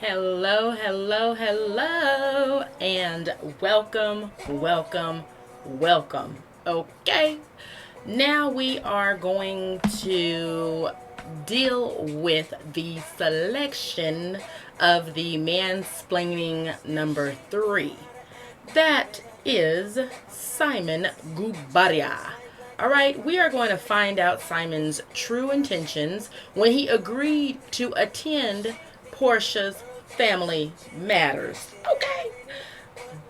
Hello, hello, hello, and welcome, welcome, welcome. Okay, now we are going to deal with the selection of the mansplaining number three. That is Simon Guobadia. All right, we are going to find out Simon's true intentions when he agreed to attend Portia's Family Matters. Okay.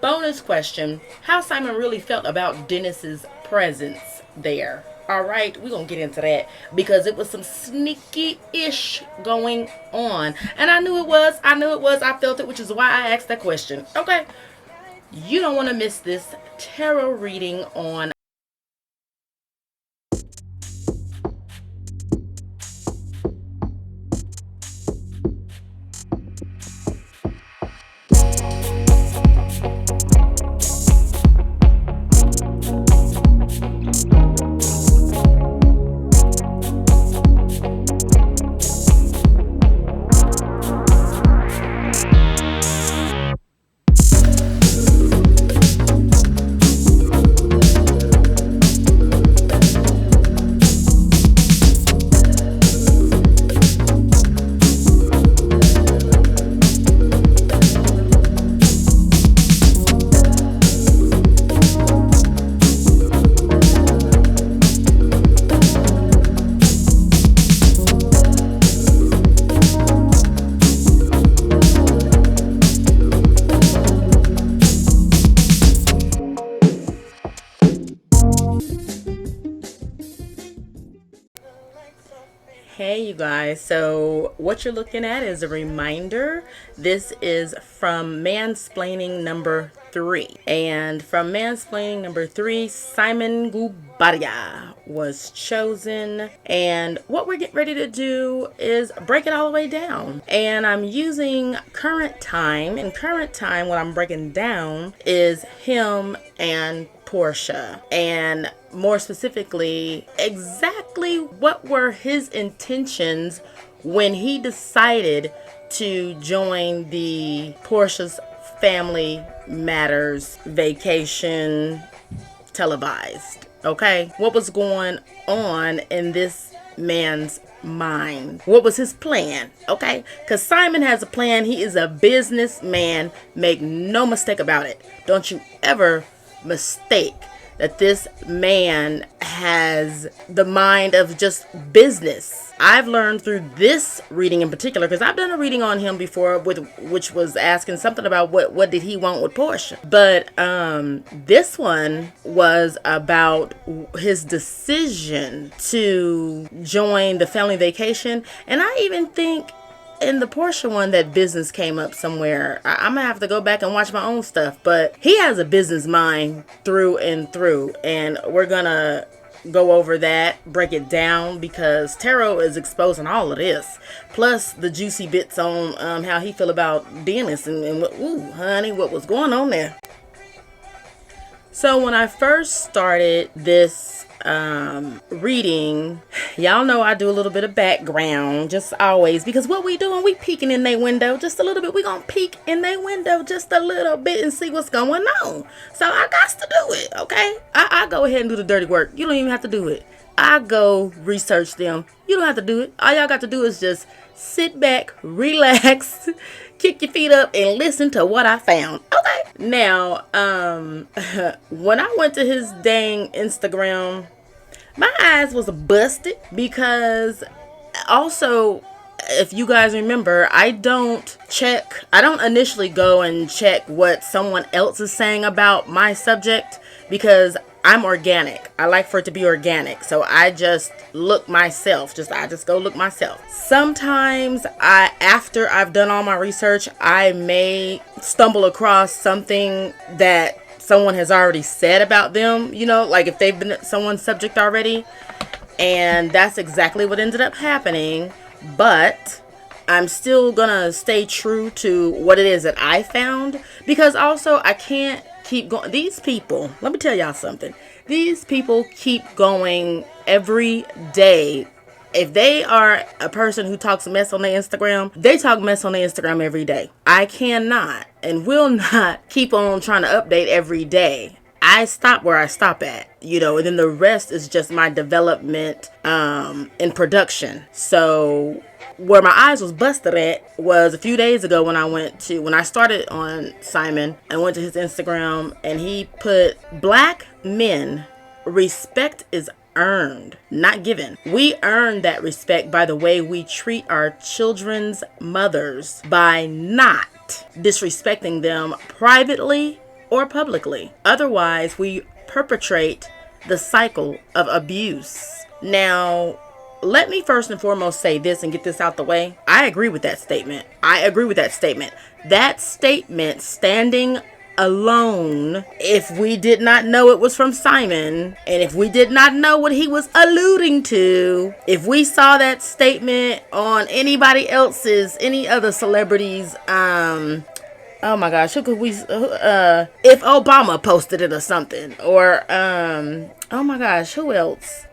Bonus question: how Simon really felt about Dennis's presence there. All right, we're gonna get into that because it was some sneaky ish going on, and I knew it was. I felt it, which is why I asked that question. Okay, you don't want to miss this tarot reading on. Hey, you guys. So, what you're looking at is a reminder. This is from mansplaining number three. And from mansplaining number three, Simon Guobadia was chosen. And what we're getting ready to do is break it all the way down. And I'm using current time. In current time, what I'm breaking down is him and Portia, and more specifically, exactly what were his intentions when he decided to join the Portia's Family Matters vacation televised. Okay, what was going on in this man's mind? What was his plan? Okay, because Simon has a plan. He is a businessman. Make no mistake about it. Don't you ever mistake that this man has the mind of just business. I've learned through this reading in particular, because I've done a reading on him before with which was asking something about what did he want with Portia, but this one was about his decision to join the family vacation. And I even think in the Portia one, that business came up somewhere. I'm gonna have to go back and watch my own stuff, but he has a business mind through and through, and we're gonna go over that, break it down, because tarot is exposing all of this, plus the juicy bits on how he feel about Dennis and what, ooh, honey, what was going on there. So when I first started this reading, y'all know I do a little bit of background, just always, because what we doing, we peeking in their window just a little bit. We gonna peek in their window just a little bit and see what's going on. So I got to do it, okay? I go ahead and do the dirty work. You don't even have to do it. I go research them. You don't have to do it. All y'all got to do is just sit back, relax, kick your feet up, and listen to what I found. Okay. Now, when I went to his dang Instagram, my eyes was busted because also, if you guys remember, I don't initially go and check what someone else is saying about my subject, because I'm organic. I like for it to be organic. So I just look myself. I just go look myself. Sometimes after I've done all my research, I may stumble across something that someone has already said about them, like if they've been someone's subject already. And that's exactly what ended up happening. But I'm still gonna stay true to what it is that I found, because also I can't keep going. These people, let me tell y'all something. These people keep going every day If they are a person who talks mess on their Instagram, they talk mess on their Instagram every day. I cannot and will not keep on trying to update every day. I stop where I stop at, and then the rest is just my development in production. So where my eyes was busted at was a few days ago when I started on Simon and went to his Instagram, and he put, "Black men, respect is earned, not given. We earn that respect by the way we treat our children's mothers, by not disrespecting them privately or publicly. Otherwise, we perpetrate the cycle of abuse." Now, let me first and foremost say this and get this out the way. I agree with that statement. That statement, standing alone, if we did not know it was from Simon, and if we did not know what he was alluding to, if we saw that statement on any other celebrities, oh my gosh, who could we, if Obama posted it or something, or, oh my gosh, who else?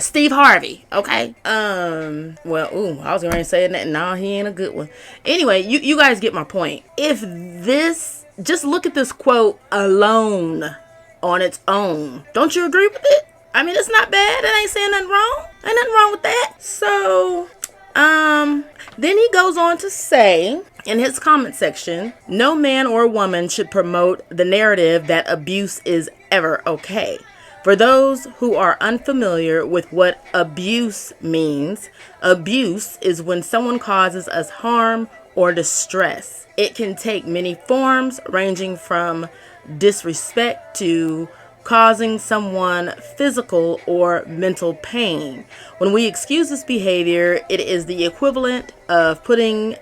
Steve Harvey, okay? I was going to say that, no, he ain't a good one. Anyway, you guys get my point. Just look at this quote alone, on its own. Don't you agree with it? I mean, it's not bad. It ain't saying nothing wrong. Ain't nothing wrong with that. So, then he goes on to say in his comment section, "No man or woman should promote the narrative that abuse is ever okay. For those who are unfamiliar with what abuse means, abuse is when someone causes us harm or distress. It can take many forms, ranging from disrespect to causing someone physical or mental pain. When we excuse this behavior, it is the equivalent of putting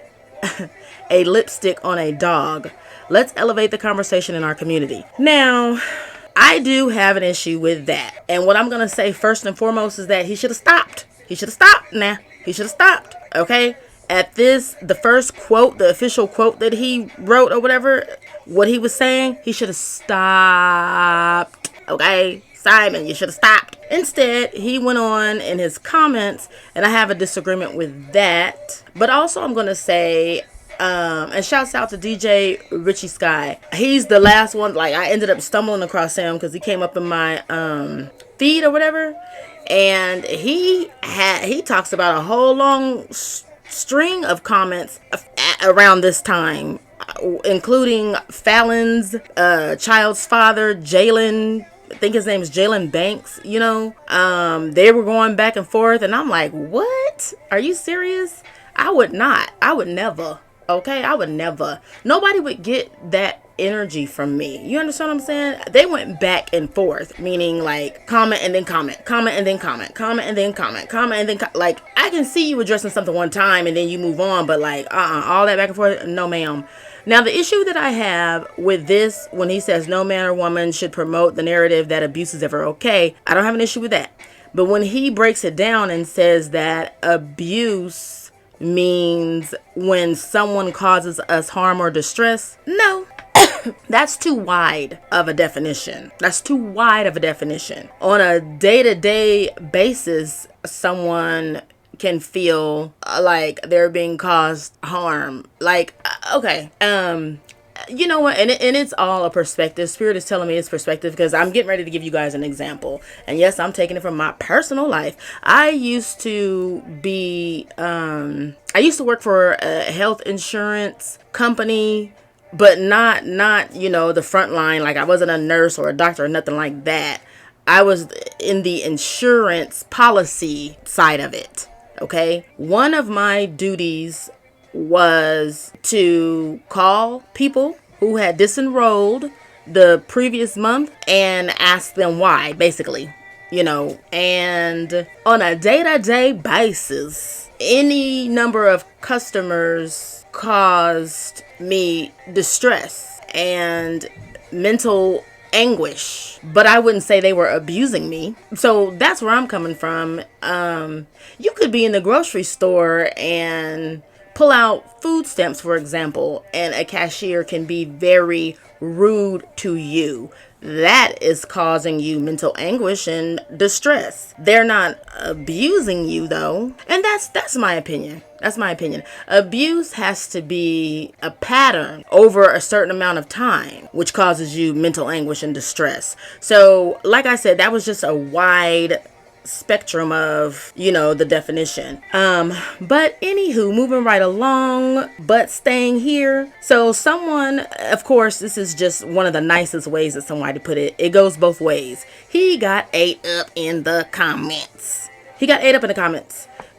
a lipstick on a dog. Let's elevate the conversation in our community." Now, I do have an issue with that. And what I'm going to say first and foremost is that he should have stopped. He should have stopped. He should have stopped. Okay? At the first quote, the official quote that he wrote or whatever, what he was saying, he should have stopped. Okay? Simon, you should have stopped. Instead, he went on in his comments, and I have a disagreement with that. But also, I'm going to say, and shouts out to DJ Richie Sky. He's the last one. Like, I ended up stumbling across him because he came up in my feed or whatever. And he talks about a whole long string of comments around this time, including Fallon's child's father, Jalen. I think his name is Jalen Banks. They were going back and forth, and I'm like, what? Are you serious? I would not. I would never. Okay, I would never. Nobody would get that energy from me. You understand what I'm saying? They went back and forth, meaning like comment and then comment, comment and then comment, comment and then comment, comment and then like, I can see you addressing something one time and then you move on, but like all that back and forth, no ma'am. Now, the issue that I have with this, when he says no man or woman should promote the narrative that abuse is ever okay, I don't have an issue with that. But when he breaks it down and says that abuse means when someone causes us harm or distress, no. That's too wide of a definition. On a day-to-day basis, someone can feel like they're being caused harm. Like, okay, you know what? And it's all a perspective. Spirit is telling me it's perspective because I'm getting ready to give you guys an example. And yes, I'm taking it from my personal life. I used to work for a health insurance company, but not the front line. Like, I wasn't a nurse or a doctor or nothing like that. I was in the insurance policy side of it. Okay. One of my duties was to call people who had disenrolled the previous month and ask them why, basically, and on a day-to-day basis, any number of customers caused me distress and mental anguish, but I wouldn't say they were abusing me. So that's where I'm coming from. You could be in the grocery store and pull out food stamps, for example, and a cashier can be very rude to you. that is causing you mental anguish and distress. They're not abusing you though. And that's my opinion. That's my opinion. Abuse has to be a pattern over a certain amount of time, which causes you mental anguish and distress. So, like I said, that was just a wide spectrum of, the definition. But anywho, moving right along, but staying here. So someone, of course, this is just one of the nicest ways that somebody put it. It goes both ways. He got ate up in the comments.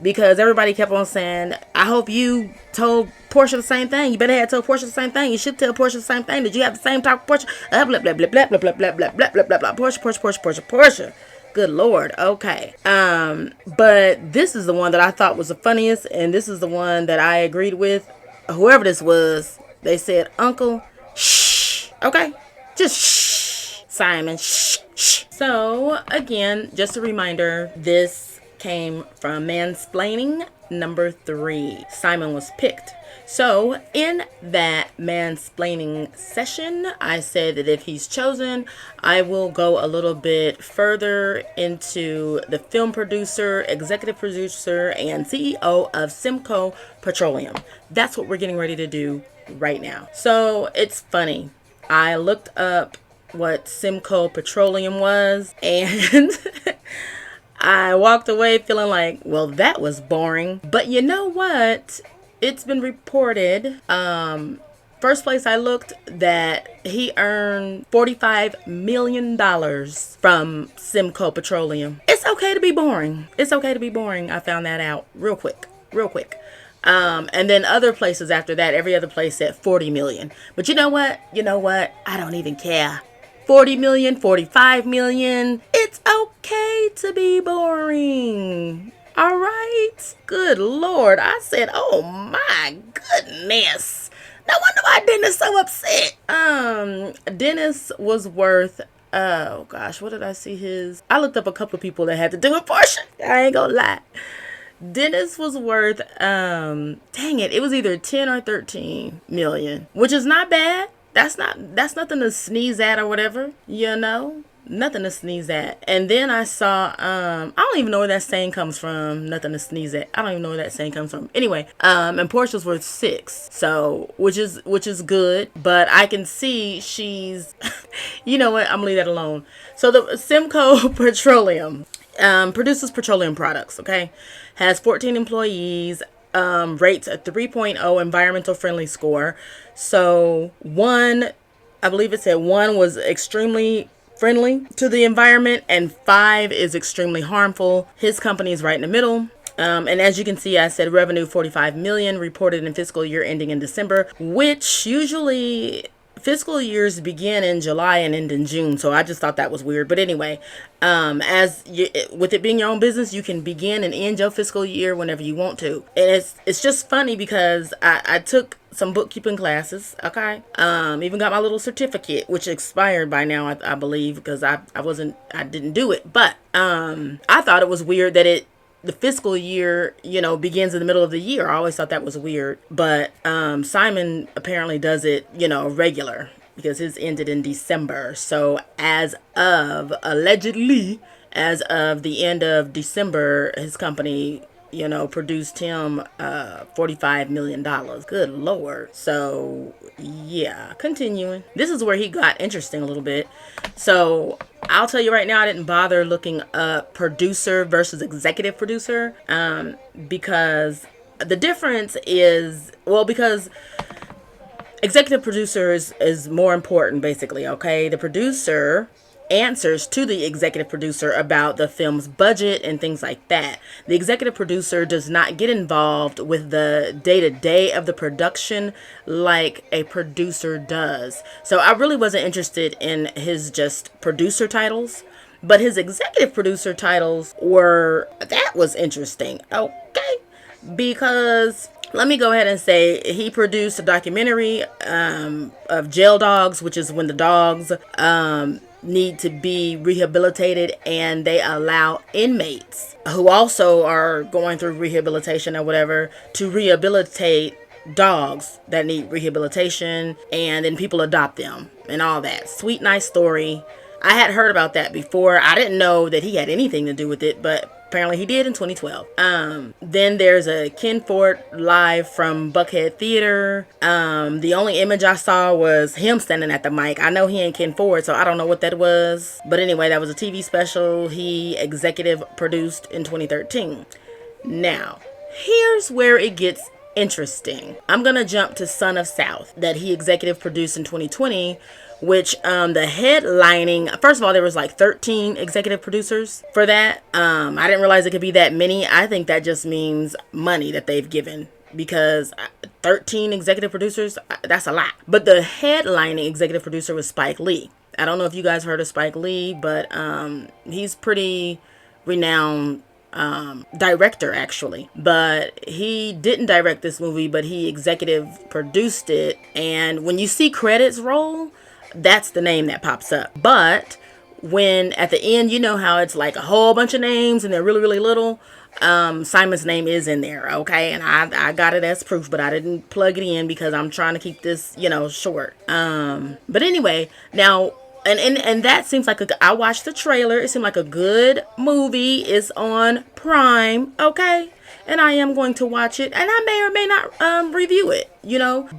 Because everybody kept on saying, I hope you told Portia the same thing. You better have told Portia the same thing. You should tell Portia the same thing. Did you have the same talk with Portia? Blah, blah, blah, blah, blah, blah, blah, blah, blah, blah, blah, blah. Portia. Good Lord. Okay. But this is the one that I thought was the funniest. And this is the one that I agreed with. Whoever this was, they said, Uncle, shh. Okay. Just shh. Simon, shh, shh. So, again, just a reminder, this came from Mansplaining number 3. Simon was picked. So in that mansplaining session, I said that if he's chosen, I will go a little bit further into the film producer, executive producer, and CEO of Simcoe Petroleum. That's what we're getting ready to do right now. So it's funny. I looked up what Simcoe Petroleum was, and I walked away feeling like, well, that was boring. But you know what? It's been reported, first place I looked, that he earned $45 million from Simcoe Petroleum. It's okay to be boring. I found that out real quick. And then other places after that, every other place said 40 million. But you know what? I don't even care. 40 million, 45 million. It's okay to be boring. All right. Good Lord. I said, oh my goodness. No wonder why Dennis so upset. Dennis was worth, oh gosh, what did I see his? I looked up a couple of people that had to do with Portia. I ain't gonna lie. Dennis was worth, dang it was either 10 or 13 million, which is not bad. That's nothing to sneeze at or whatever, Nothing to sneeze at. And then I saw, I don't even know where that saying comes from. Nothing to sneeze at. I don't even know where that saying comes from. Anyway, and Portia's worth 6. So, which is good. But I can see she's, you know what? I'm gonna leave that alone. So the Simcoe Petroleum, produces petroleum products, okay? Has 14 employees, rates a 3.0 environmental friendly score. So I believe it said 1 was extremely friendly to the environment and 5 is extremely harmful. His company is right in the middle. And as you can see, I said revenue 45 million reported in fiscal year ending in December, which usually fiscal years begin in July and end in June. So I just thought that was weird. But anyway, with it being your own business, you can begin and end your fiscal year whenever you want to. And it's just funny because I took some bookkeeping classes, okay? Even got my little certificate, which expired by now, I believe, because I didn't do it. But I thought it was weird that the fiscal year, begins in the middle of the year. I always thought that was weird. But Simon apparently does it, regular, because his ended in December. So allegedly, as of the end of December, his company, produced him $45 million. Good Lord. So, yeah, continuing. This is where he got interesting a little bit. So, I'll tell you right now, I didn't bother looking up producer versus executive producer because the difference is, because executive producer is more important, basically, okay? The producer answers to the executive producer about the film's budget and things like that. The executive producer does not get involved with the day-to-day of the production like a producer does. So I really wasn't interested in his just producer titles, but his executive producer titles that was interesting, okay? Because let me go ahead and say he produced a documentary of jail dogs, which is when the dogs need to be rehabilitated, and they allow inmates who also are going through rehabilitation or whatever to rehabilitate dogs that need rehabilitation, and then people adopt them and all that. Sweet, nice story. I had heard about that before. I didn't know that he had anything to do with it, but apparently he did in 2012. Then there's a Ken Ford live from Buckhead Theater. The only image I saw was him standing at the mic. I know he ain't Ken Ford, so I don't know what that was. But anyway, that was a TV special he executive produced in 2013. Now, here's where it gets interesting. I'm gonna jump to Son of South that he executive produced in 2020, which the headlining, first of all, there was like 13 executive producers for that. I didn't realize it could be that many. I think that just means money that they've given, because 13 executive producers, that's a lot. But the headlining executive producer was Spike Lee. I don't know if you guys heard of Spike Lee, but he's pretty renowned director, actually. But he didn't direct this movie, but he executive produced it. And when you see credits roll, that's the name that pops up. But when at the end, you know how it's like a whole bunch of names and they're really, really little. Simon's name is in there, okay? And I got it as proof, but I didn't plug it in because I'm trying to keep this, short. But anyway, now, and that seems like I watched the trailer. It seemed like a good movie. It's on Prime, okay? And I am going to watch it, and I may or may not review it,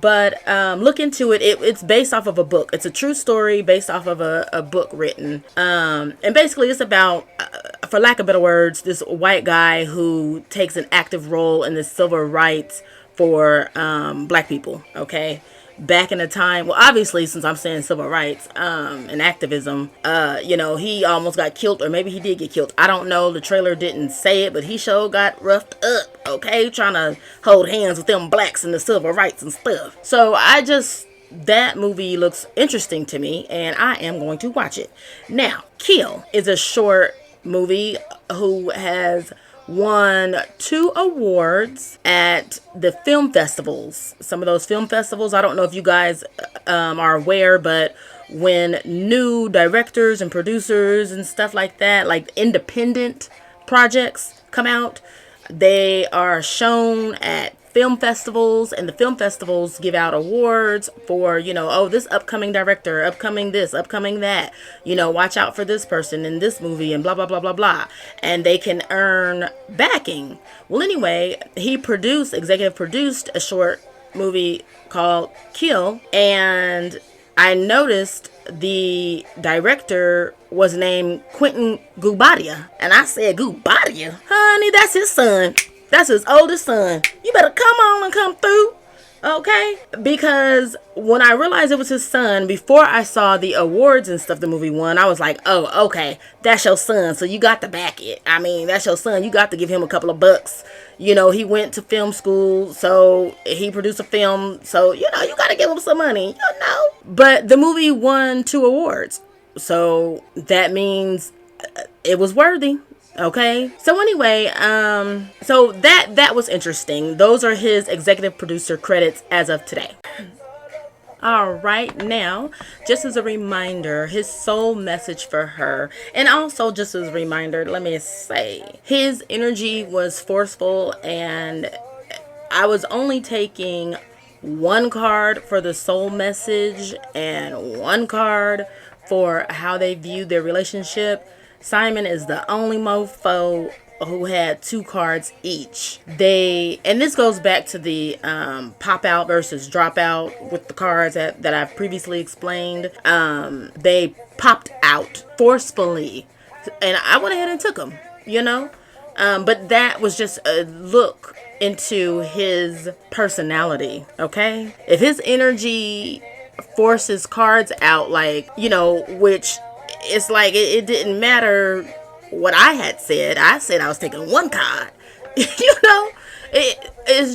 but look into it. It's based off of a book. It's a true story based off of a book written, and basically it's about, for lack of better words, this white guy who takes an active role in the civil rights for black people, okay? Back in the time, well, obviously, since I'm saying civil rights and activism, he almost got killed, or maybe he did get killed. I don't know. The trailer didn't say it, but he sure got roughed up, okay? Trying to hold hands with them blacks and the civil rights and stuff. So that movie looks interesting to me, and I am going to watch it. Now, Kill is a short movie who has won 2 awards at the film festivals. Some of those film festivals, I don't know if you guys are aware, but when new directors and producers and stuff like that, like independent projects come out, they are shown at film festivals, and the film festivals give out awards for, this upcoming director, upcoming this, upcoming that, watch out for this person in this movie, and blah, blah, blah, blah, blah. And they can earn backing. Well, anyway, he executive produced a short movie called Kill, and I noticed the director was named Quentin Guobadia. And I said, Guobadia? Honey, that's his son. That's his oldest son. You better come on and come through, okay? Because when I realized it was his son, before I saw the awards and stuff the movie won, I was like, oh, okay, that's your son, so you got to back it. I mean, that's your son. You got to give him a couple of bucks. He went to film school, so he produced a film. So, you got to give him some money, But the movie won 2 awards. So that means it was worthy. Okay, so anyway, so that was interesting. Those are his executive producer credits as of today. All right, now, just as a reminder, his soul message for her, and also just as a reminder, let me say, his energy was forceful, and I was only taking 1 card for the soul message and 1 card for how they viewed their relationship. Simon is the only mofo who had 2 cards each. And this goes back to the pop out versus drop out with the cards that I've previously explained. They popped out forcefully, and I went ahead and took them, but that was just a look into his personality, okay? If his energy forces cards out, which it's like it didn't matter what I had said. I said I was taking 1 card. It's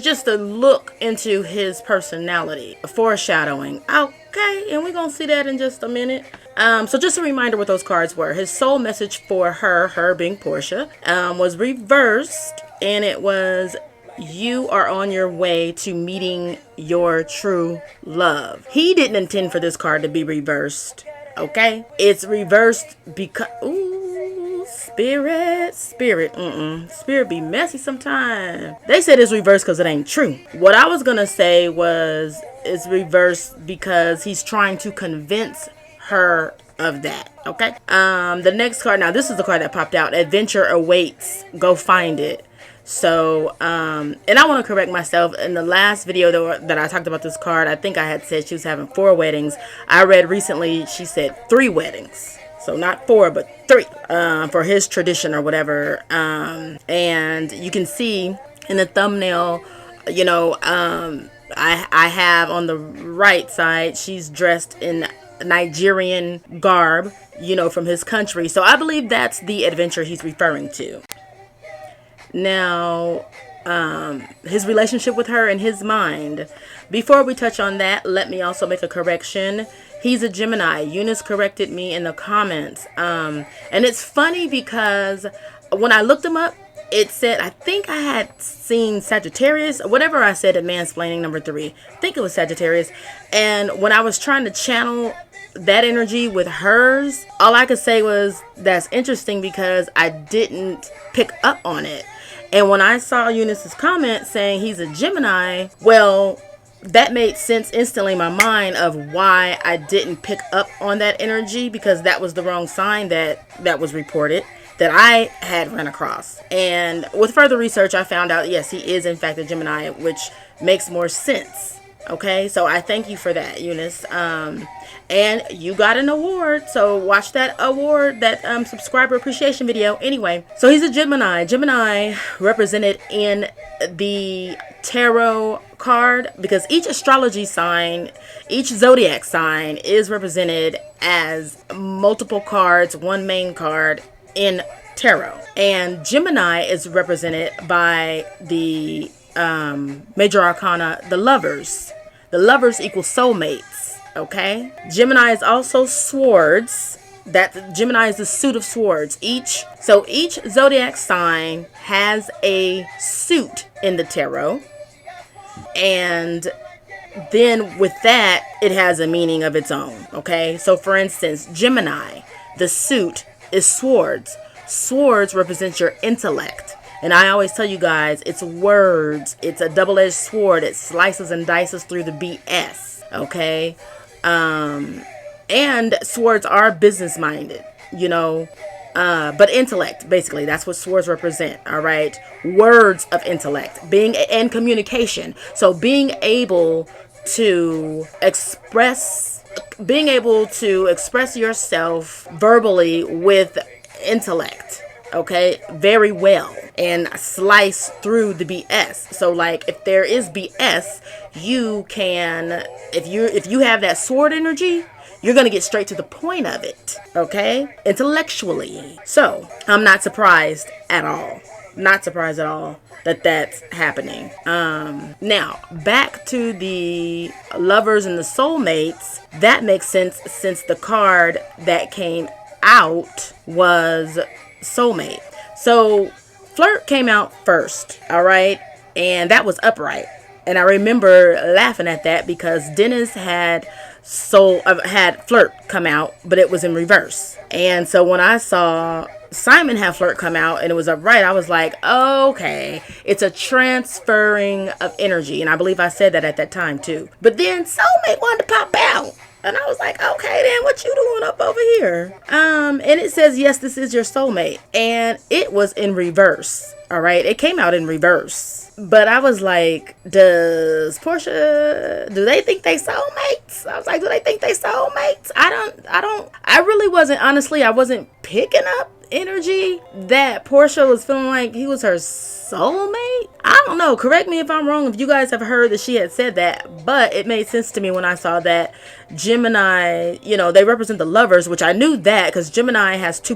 just a look into his personality, a foreshadowing. Okay, and we're gonna see that in just a minute. So just a reminder what those cards were. His soul message for her being Portia, was reversed, and it was, you are on your way to meeting your true love. He didn't intend for this card to be reversed. Okay, it's reversed because Spirit be messy sometimes. They said it's reversed because it ain't true. What I was gonna say was it's reversed because he's trying to convince her of that. Okay. The next card, now this is the card that popped out. Adventure awaits. Go find it. So, and I want to correct myself. In the last video that I talked about this card, I think I had said she was having 4 weddings. I read recently she said 3 weddings. So not 4, but 3, for his tradition or whatever. And you can see in the thumbnail, you know, I have on the right side, she's dressed in Nigerian garb, you know, from his country. So I believe that's the adventure he's referring to. Now, his relationship with her in his mind. Before we touch on that, let me also make a correction. He's a Gemini. Eunice corrected me in the comments. And it's funny because when I looked him up, it said, I think I had seen Sagittarius, whatever I said at Mansplaining number 3. I think it was Sagittarius. And when I was trying to channel that energy with hers, all I could say was, that's interesting because I didn't pick up on it. And when I saw Eunice's comment saying he's a Gemini, well, that made sense instantly in my mind of why I didn't pick up on that energy, because that was the wrong sign that was reported, that I had run across. And with further research, I found out, yes, he is in fact a Gemini, which makes more sense. Okay, so I thank you for that, Eunice. And you got an award, so watch that award, that subscriber appreciation video. Anyway, so he's a Gemini. Gemini represented in the tarot card, because each astrology sign, each zodiac sign is represented as multiple cards, one main card in tarot. And Gemini is represented by the major arcana, the lovers. The lovers equal soulmates. Okay. Gemini is also swords. That Gemini is the suit of swords. Each zodiac sign has a suit in the tarot. And then with that, it has a meaning of its own. Okay. So for instance, Gemini, the suit is swords. Swords represent your intellect. And I always tell you guys, it's words. It's a double-edged sword. It slices and dices through the BS. Okay. And swords are business-minded, you know, but intellect, basically, that's what swords represent. All right. Words of intellect, and communication. So being able to express yourself verbally with intellect. Okay, very well, and slice through the BS. So like if there is BS, you can, if you have that sword energy, you're going to get straight to the point of it. Okay, intellectually. So I'm not surprised at all. Not surprised at all that that's happening. Now back to the lovers and the soulmates. That makes sense since the card that came out was soulmate. So flirt came out first, all right, and that was upright. And I remember laughing at that because Dennis had flirt come out, but it was in reverse. And so when I saw Simon have flirt come out and it was upright, I was like, okay, it's a transferring of energy. And I believe I said that at that time too. But then soulmate wanted to pop out. And I was like, okay, then what you doing up over here? And it says, yes, this is your soulmate. And it was in reverse. All right. It came out in reverse. But I was like, does Portia, do they think they soulmates? I was like, do they think they soulmates? I really wasn't, honestly, I wasn't picking up energy that Portia was feeling like he was her soulmate. I don't know. Correct me if I'm wrong, if you guys have heard that she had said that, but it made sense to me when I saw that Gemini, you know, they represent the lovers, which I knew that because Gemini has it's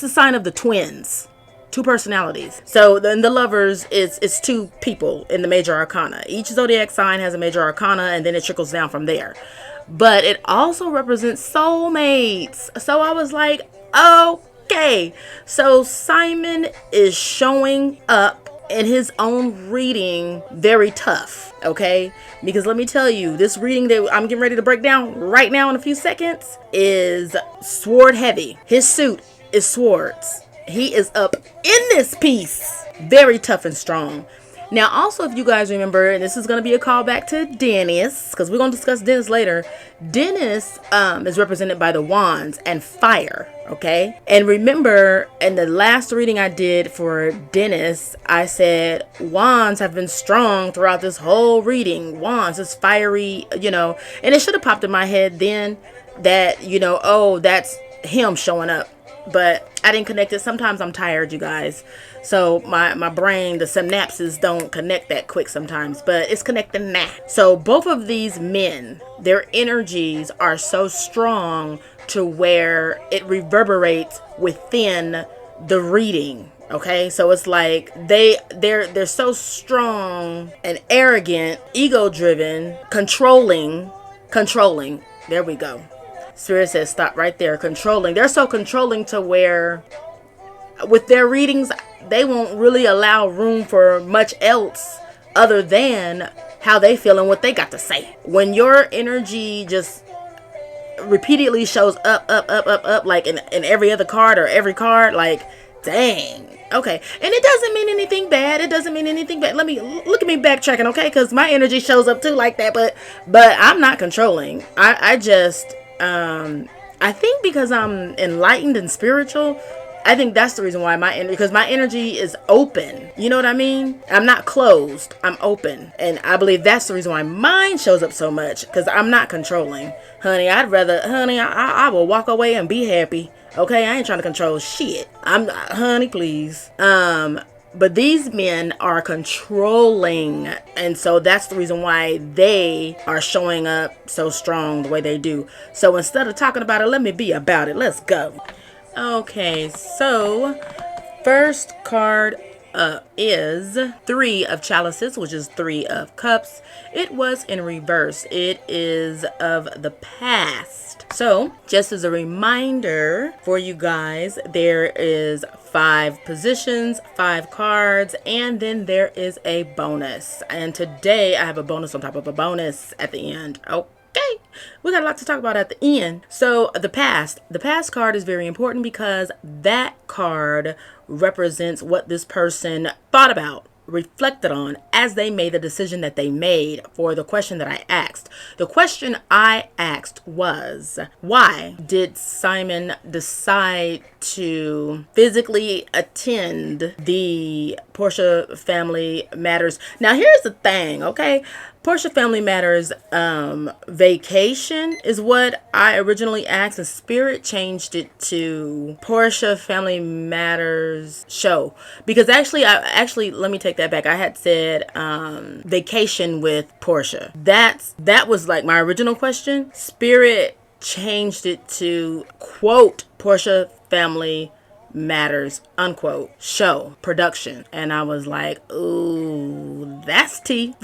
the sign of the twins. 2 personalities. So then the lovers it's 2 people in the major arcana. Each zodiac sign has a major arcana and then it trickles down from there. But it also represents soulmates. So I was like, okay. So Simon is showing up in his own reading very tough, okay? Because let me tell you, this reading that I'm getting ready to break down right now in a few seconds is sword heavy. His suit is swords. He is up in this piece very tough and strong. Now, also, if you guys remember, and this is going to be a callback to Dennis, because we're going to discuss Dennis later. Dennis is represented by the wands and fire, okay? And remember, in the last reading I did for Dennis, I said wands have been strong throughout this whole reading. Wands is fiery, and it should have popped in my head then that, oh, that's him showing up. But I didn't connect it. Sometimes I'm tired, you guys. So my brain, the synapses don't connect that quick sometimes. But it's connecting now. So both of these men, their energies are so strong to where it reverberates within the reading. Okay, so it's like they're so strong and arrogant, ego-driven, controlling. There we go. Spirit says stop right there. Controlling. They're so controlling to where with their readings, they won't really allow room for much else other than how they feel and what they got to say. When your energy just repeatedly shows up, like in every other card or every card, like, dang. Okay, and it doesn't mean anything bad. Let me look at me backtracking, okay? Because my energy shows up too like that, but I'm not controlling. I just I think because I'm enlightened and spiritual, I think that's the reason why because my energy is open. You know what I mean? I'm not closed. I'm open. And I believe that's the reason why mine shows up so much, because I'm not controlling. Honey, I will walk away and be happy. Okay, I ain't trying to control shit. Honey, please. But these men are controlling. And so that's the reason why they are showing up so strong the way they do. So instead of talking about it, let me be about it. Let's go. Okay, so first card up is 3 of chalices, which is 3 of cups. It was in reverse. It is of the past. So just as a reminder for you guys, there is 5 positions, 5 cards, and then there is a bonus. And today I have a bonus on top of a bonus at the end. Okay. We got a lot to talk about at the end. So the past card is very important because that card represents what this person thought about, reflected on as they made the decision that they made for the question that I asked. The question I asked was, why did Simon decide to physically attend the Portia Family Matters? Now, here's the thing, okay? Portia Family Matters vacation is what I originally asked, and Spirit changed it to Portia Family Matters show, because actually let me take that back. I had said vacation with Portia. That was like my original question. Spirit changed it to quote Portia Family Matters unquote show production, and I was like, ooh, that's tea,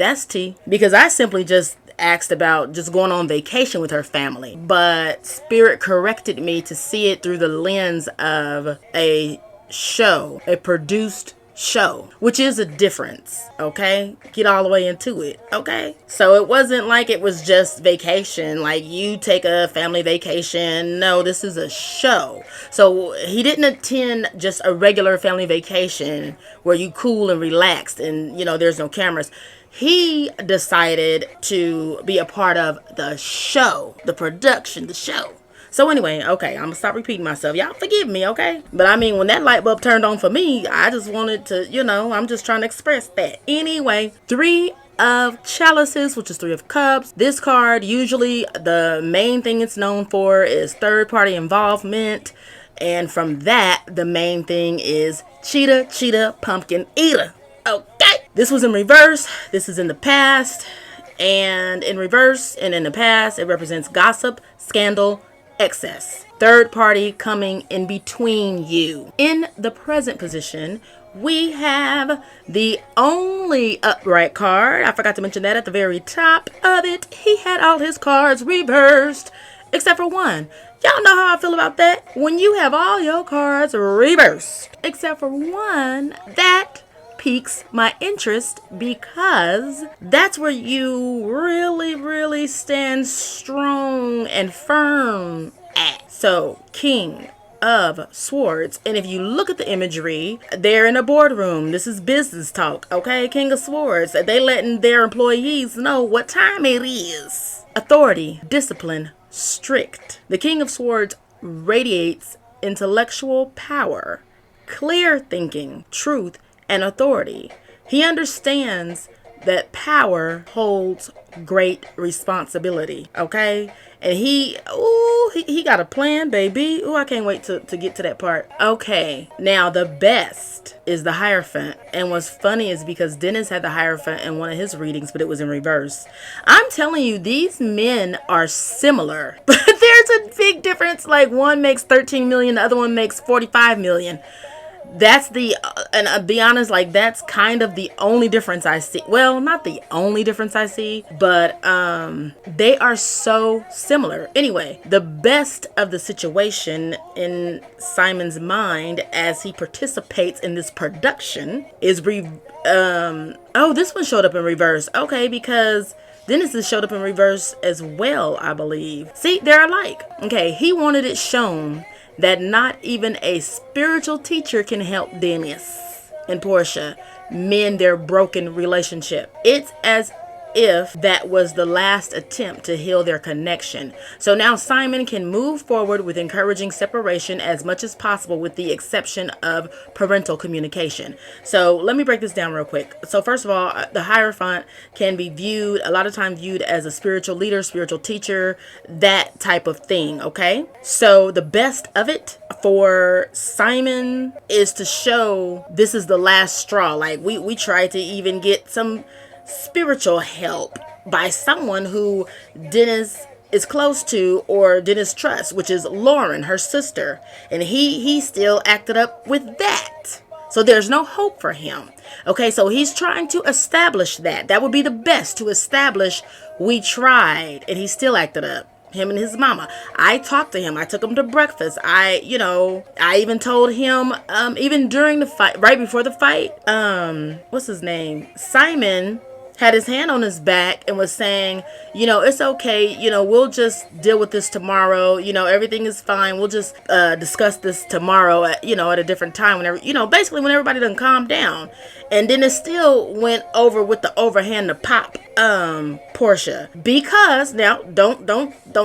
because I simply just asked about just going on vacation with her family, but Spirit corrected me to see it through the lens of a show, a produced show, which is a difference. Okay, get all the way into it. Okay, so it wasn't like it was just vacation, like you take a family vacation. No, this is a show. So he didn't attend just a regular family vacation where you cool and relaxed and there's no cameras. He decided to be a part of the show, the production, the show. So anyway, okay, I'm gonna stop repeating myself. Y'all forgive me, okay? But I mean, when that light bulb turned on for me, I just wanted to, I'm just trying to express that. Anyway, 3 of chalices, which is 3 of cups. This card, usually the main thing it's known for is third-party involvement. And from that, the main thing is cheetah, pumpkin eater. Okay? This was in reverse. This is in the past. And in reverse and in the past, it represents gossip, scandal, excess, third party coming in between you. In the present position, we have the only upright card. I forgot to mention that at the very top of it. He had all his cards reversed except for one. Y'all know how I feel about that. When you have all your cards reversed except for one, that piques my interest because that's where you really, really stand strong and firm at. So, King of Swords. And if you look at the imagery, they're in a boardroom. This is business talk, okay? King of Swords. They letting their employees know what time it is. Authority, discipline, strict. The King of Swords radiates intellectual power, clear thinking, truth, and authority. He understands that power holds great responsibility, okay? And he got a plan, baby. Ooh, I can't wait to get to that part. Okay, now the best is the Hierophant. And what's funny is because Dennis had the Hierophant in one of his readings, but it was in reverse. I'm telling you, these men are similar, but there's a big difference. Like one makes 13 million, the other one makes 45 million. That's and I'll be honest, like that's kind of the only difference I see. Well, not the only difference I see, but they are so similar. Anyway, the best of the situation in Simon's mind as he participates in this production is this one showed up in reverse. Okay, because Dennis showed up in reverse as well, I believe. See, they're alike. Okay, he wanted it shown that not even a spiritual teacher can help Dennis and Portia mend their broken relationship. It's as if that was the last attempt to heal their connection. So now Simon can move forward with encouraging separation as much as possible with the exception of parental communication. So let me break this down real quick. So first of all, the Hierophant can be a lot of times viewed as a spiritual leader, spiritual teacher, that type of thing, okay? So the best of it for Simon is to show this is the last straw. Like we tried to even get some spiritual help by someone who Dennis is close to or Dennis trusts, which is Lauren, her sister, and he still acted up with that. So there's no hope for him. Okay, so he's trying to establish that would be the best, to establish we tried, and he still acted up. Him and his mama. I talked to him. I took him to breakfast. I even told him, even during the fight, right before the fight, what's his name? Simon had his hand on his back and was saying, it's okay. We'll just deal with this tomorrow. Everything is fine. We'll just discuss this tomorrow at a different time whenever, basically when everybody done calm down. And then it still went over with the overhand to pop Portia, because now don't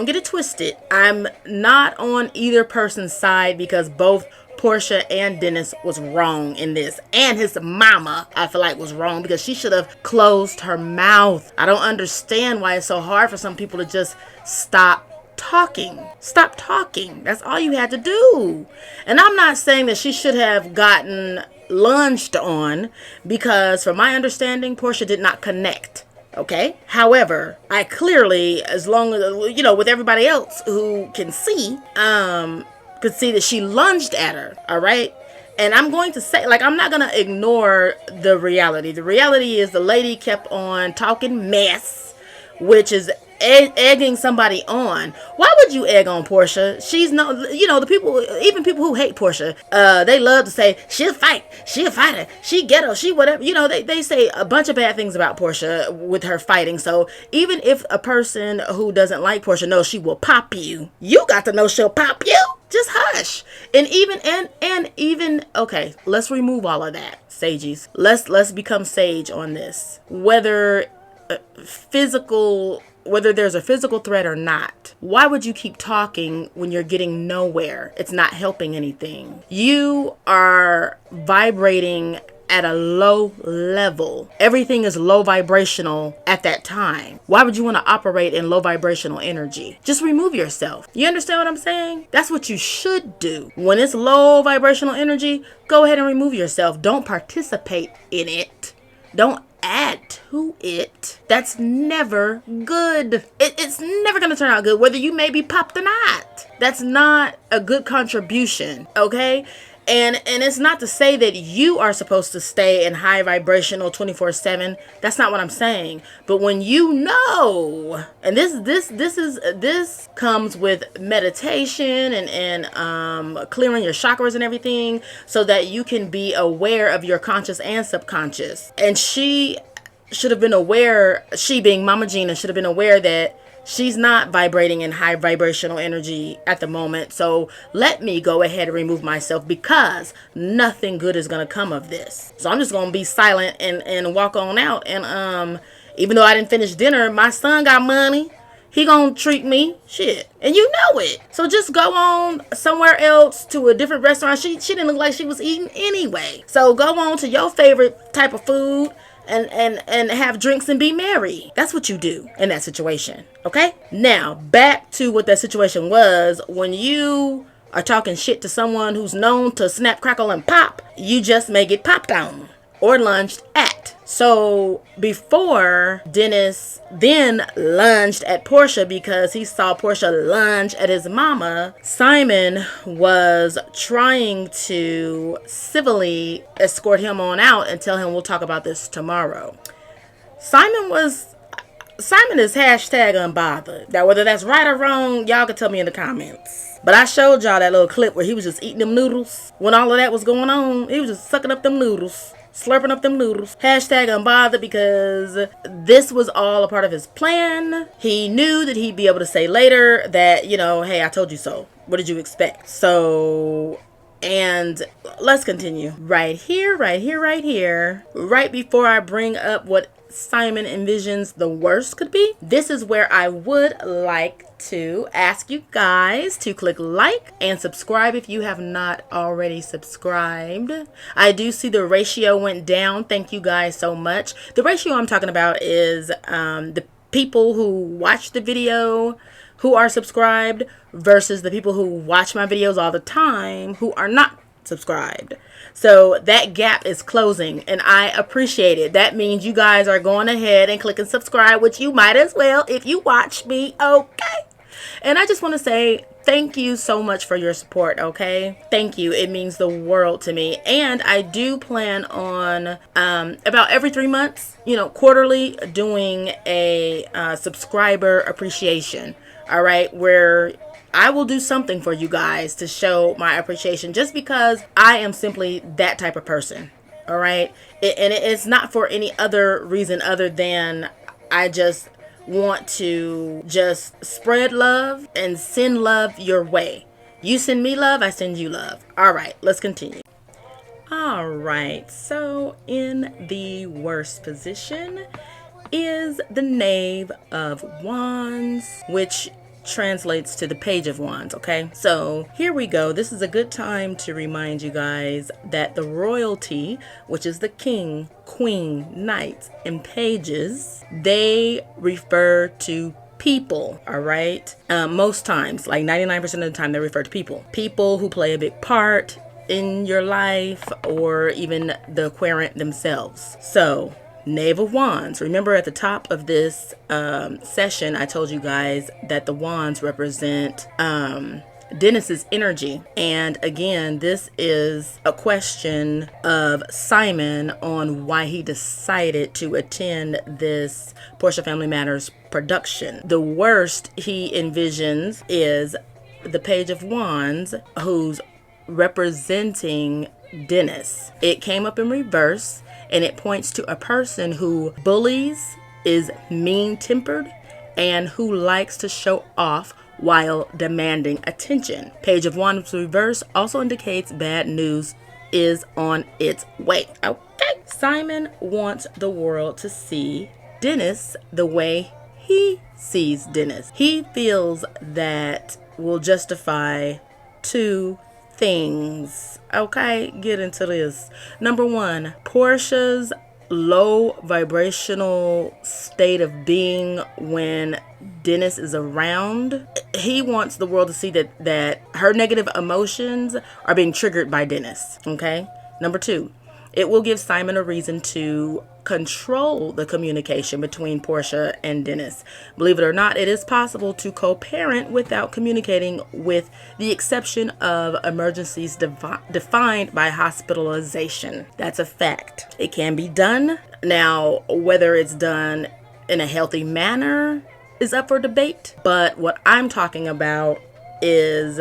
get it twisted. I'm not on either person's side, because both Portia and Dennis was wrong in this, and his mama I feel like was wrong, because she should have closed her mouth. I don't understand why it's so hard for some people to just stop talking. That's all you had to do. And I'm not saying that she should have gotten lunged on, because from my understanding Portia did not connect. Okay. However, I clearly, as long as with everybody else who can see, could see that she lunged at her. All right. And I'm going to say, I'm not going to ignore the reality. The reality is the lady kept on talking mess, which is egging somebody on. Why would you egg on Portia? She's no, the people, even people who hate Portia, they love to say she'll fight, she a fighter, she ghetto, she whatever. They say a bunch of bad things about Portia with her fighting. So even if a person who doesn't like Portia knows she will pop you, you got to know she'll pop you. Just hush. And even okay, let's remove all of that, sages. Let's become sage on this. Whether there's a physical threat or not, why would you keep talking when you're getting nowhere? It's not helping anything. You are vibrating at a low level. Everything is low vibrational at that time. Why would you want to operate in low vibrational energy? Just remove yourself. You understand what I'm saying? That's what you should do. When it's low vibrational energy, go ahead and remove yourself. Don't participate in it. Don't add to it. That's never good. It's never going to turn out good, whether you may be popped or not. That's not a good contribution, okay? And it's not to say that you are supposed to stay in high vibrational 24/7. That's not what I'm saying. But when you know, and this comes with meditation and clearing your chakras and everything, so that you can be aware of your conscious and subconscious. And she should have been aware, she being Mama Gina, should have been aware that she's not vibrating in high vibrational energy at the moment. So let me go ahead and remove myself, because nothing good is going to come of this. So I'm just going to be silent and walk on out. And even though I didn't finish dinner, my son got money. He gonna treat me. Shit. And you know it. So just go on somewhere else to a different restaurant. She didn't look like she was eating anyway. So go on to your favorite type of food and have drinks and be merry. That's what you do in that situation. Okay? Now, back to what that situation was. When you are talking shit to someone who's known to snap, crackle, and pop, you just may get popped on or lunged at. So before, Dennis then lunged at Portia because he saw Portia lunge at his mama, Simon was trying to civilly escort him on out and tell him we'll talk about this tomorrow. Simon is hashtag unbothered. Now, whether that's right or wrong, y'all can tell me in the comments. But I showed y'all that little clip where he was just eating them noodles. When all of that was going on, he was just sucking up them noodles. Slurping up them noodles. Hashtag unbothered, because this was all a part of his plan. He knew that he'd be able to say later that, hey, I told you so. What did you expect? So, and let's continue. Right here. Right before I bring up what Simon envisions the worst could be, this is where I would like to ask you guys to click like and subscribe if you have not already subscribed. I do see the ratio went down. Thank you guys so much. The ratio I'm talking about is the people who watch the video who are subscribed versus the people who watch my videos all the time who are not subscribed. So that gap is closing, and I appreciate it. That means you guys are going ahead and clicking subscribe, which you might as well if you watch me, okay? And I just want to say thank you so much for your support, okay? Thank you. It means the world to me. And I do plan on about every 3 months, quarterly, doing a subscriber appreciation, all right, where I will do something for you guys to show my appreciation, just because I am simply that type of person. All right. And it's not for any other reason other than I just want to just spread love and send love your way. You send me love, I send you love. All right, let's continue. All right. So in the worst position is the Knave of Wands, which translates to the Page of Wands. Okay, so here we go. This is a good time to remind you guys that the royalty, which is the king, queen, knights, and pages, they refer to people. All right, most times, like 99% of the time, they refer to people who play a big part in your life, or even the querent themselves. So Knave of Wands. Remember at the top of this session, I told you guys that the wands represent Dennis's energy. And again, this is a question of Simon on why he decided to attend this Portia Family Matters production. The worst he envisions is the Page of Wands, who's representing Dennis. It came up in reverse, and it points to a person who bullies, is mean-tempered, and who likes to show off while demanding attention. Page of Wands reverse also indicates bad news is on its way. Okay. Simon wants the world to see Dennis the way he sees Dennis. He feels that will justify two things. Okay, get into this. Number one, Portia's low vibrational state of being when Dennis is around. He wants the world to see that her negative emotions are being triggered by Dennis. Okay. Number two, it will give Simon a reason to control the communication between Portia and Dennis. Believe it or not, it is possible to co-parent without communicating, with the exception of emergencies defined by hospitalization. That's a fact. It can be done. Now, whether it's done in a healthy manner is up for debate, but what I'm talking about is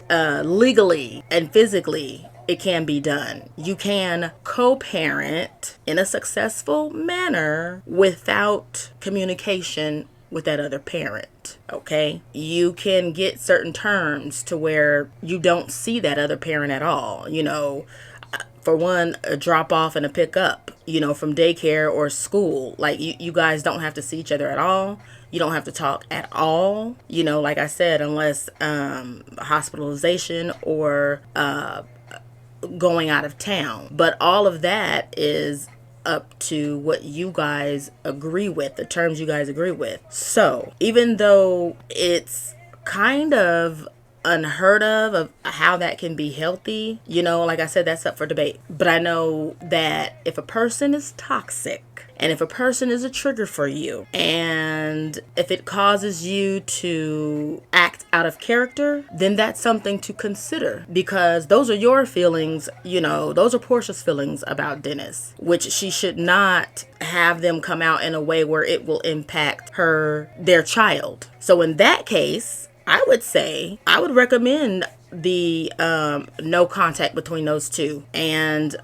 legally and physically it can be done. You can co-parent in a successful manner without communication with that other parent. Okay, you can get certain terms to where you don't see that other parent at all. For one, a drop off and a pick up, from daycare or school. Like you guys don't have to see each other at all. You don't have to talk at all. Like I said, unless hospitalization or going out of town. But all of that is up to what you guys agree with, the terms you guys agree with. So even though it's kind of unheard of how that can be healthy, like I said, that's up for debate. But I know that if a person is toxic, and if a person is a trigger for you, and if it causes you to act out of character, then that's something to consider, because those are your feelings, those are Portia's feelings about Dennis, which she should not have them come out in a way where it will impact their child. So in that case, I would recommend the no contact between those two. And,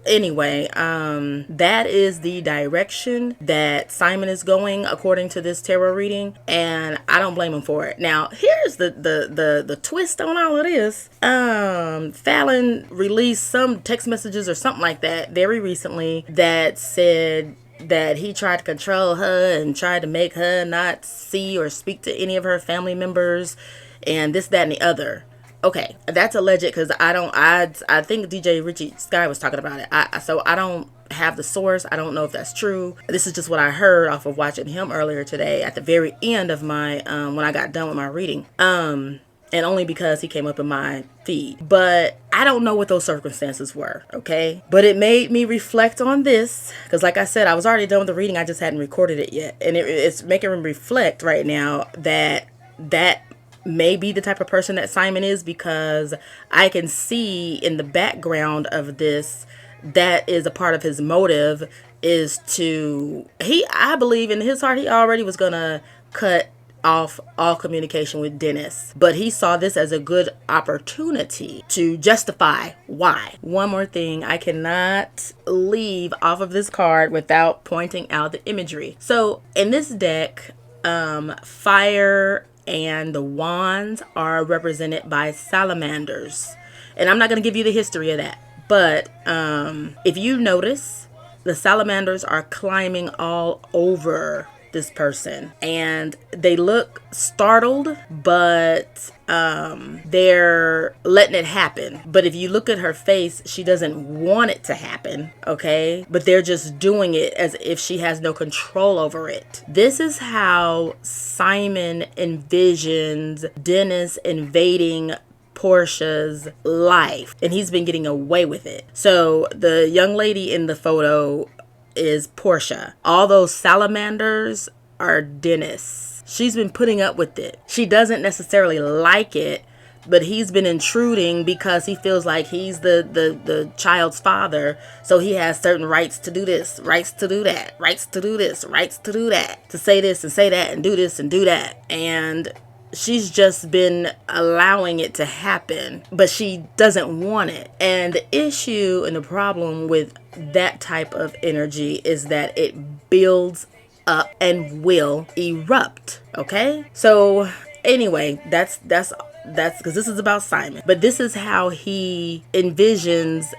anyway, that is the direction that Simon is going according to this tarot reading, and I don't blame him for it. Now, here's the twist on all of this. Fallon released some text messages or something like that very recently that said that he tried to control her and tried to make her not see or speak to any of her family members and this, that, and the other. Okay, that's alleged, because I think DJ Richie Sky was talking about it. So I don't have the source. I don't know if that's true. This is just what I heard off of watching him earlier today at the very end of my, when I got done with my reading. And only because he came up in my feed. But I don't know what those circumstances were, okay? But it made me reflect on this, because like I said, I was already done with the reading. I just hadn't recorded it yet. And it's making me reflect right now that may be the type of person that Simon is, because I can see in the background of this that is a part of his motive is I believe in his heart he already was gonna cut off all communication with Dennis, but he saw this as a good opportunity to justify why. One more thing, I cannot leave off of this card without pointing out the imagery. So in this deck, fire and the wands are represented by salamanders, and I'm not going to give you the history of that, but if you notice, the salamanders are climbing all over this person, and they look startled, but they're letting it happen. But if you look at her face, she doesn't want it to happen, okay? But they're just doing it as if she has no control over it. This is how Simon envisions Dennis invading Portia's life, and he's been getting away with it. So the young lady in the photo is Portia. All those salamanders are Dennis. She's been putting up with it. She doesn't necessarily like it, but he's been intruding because he feels like he's the child's father. So he has certain rights to do this, rights to do that, rights to do this, rights to do that, to say this and say that and do this and do that. And she's just been allowing it to happen, but she doesn't want it. And the issue and the problem with that type of energy is that it builds up and will erupt. Okay? So anyway, that's because this is about Simon, but this is how he envisions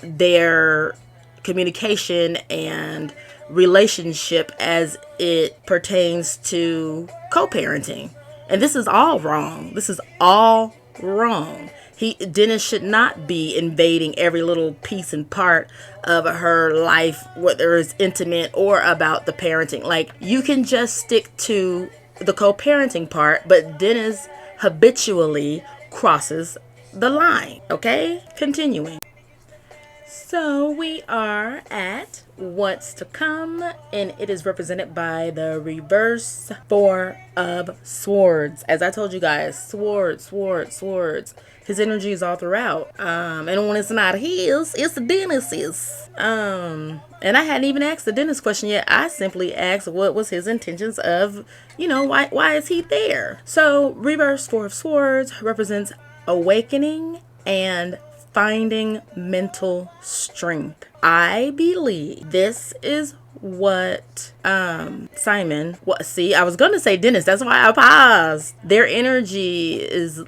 their communication and relationship as it pertains to co-parenting. And this is all wrong. This is all wrong. Dennis should not be invading every little piece and part of her life, whether it's intimate or about the parenting. Like, you can just stick to the co-parenting part, but Dennis habitually crosses the line. Okay? Continuing. So we are at what's to come, and it is represented by the reverse Four of Swords. As I told you guys, swords. His energy is all throughout. And when it's not his, it's the Dennis's. And I hadn't even asked the Dennis question yet. I simply asked what was his intentions of, why is he there? So reverse Four of Swords represents awakening and finding mental strength. I believe this is what Simon, I was gonna say Dennis, that's why I paused. Their energy is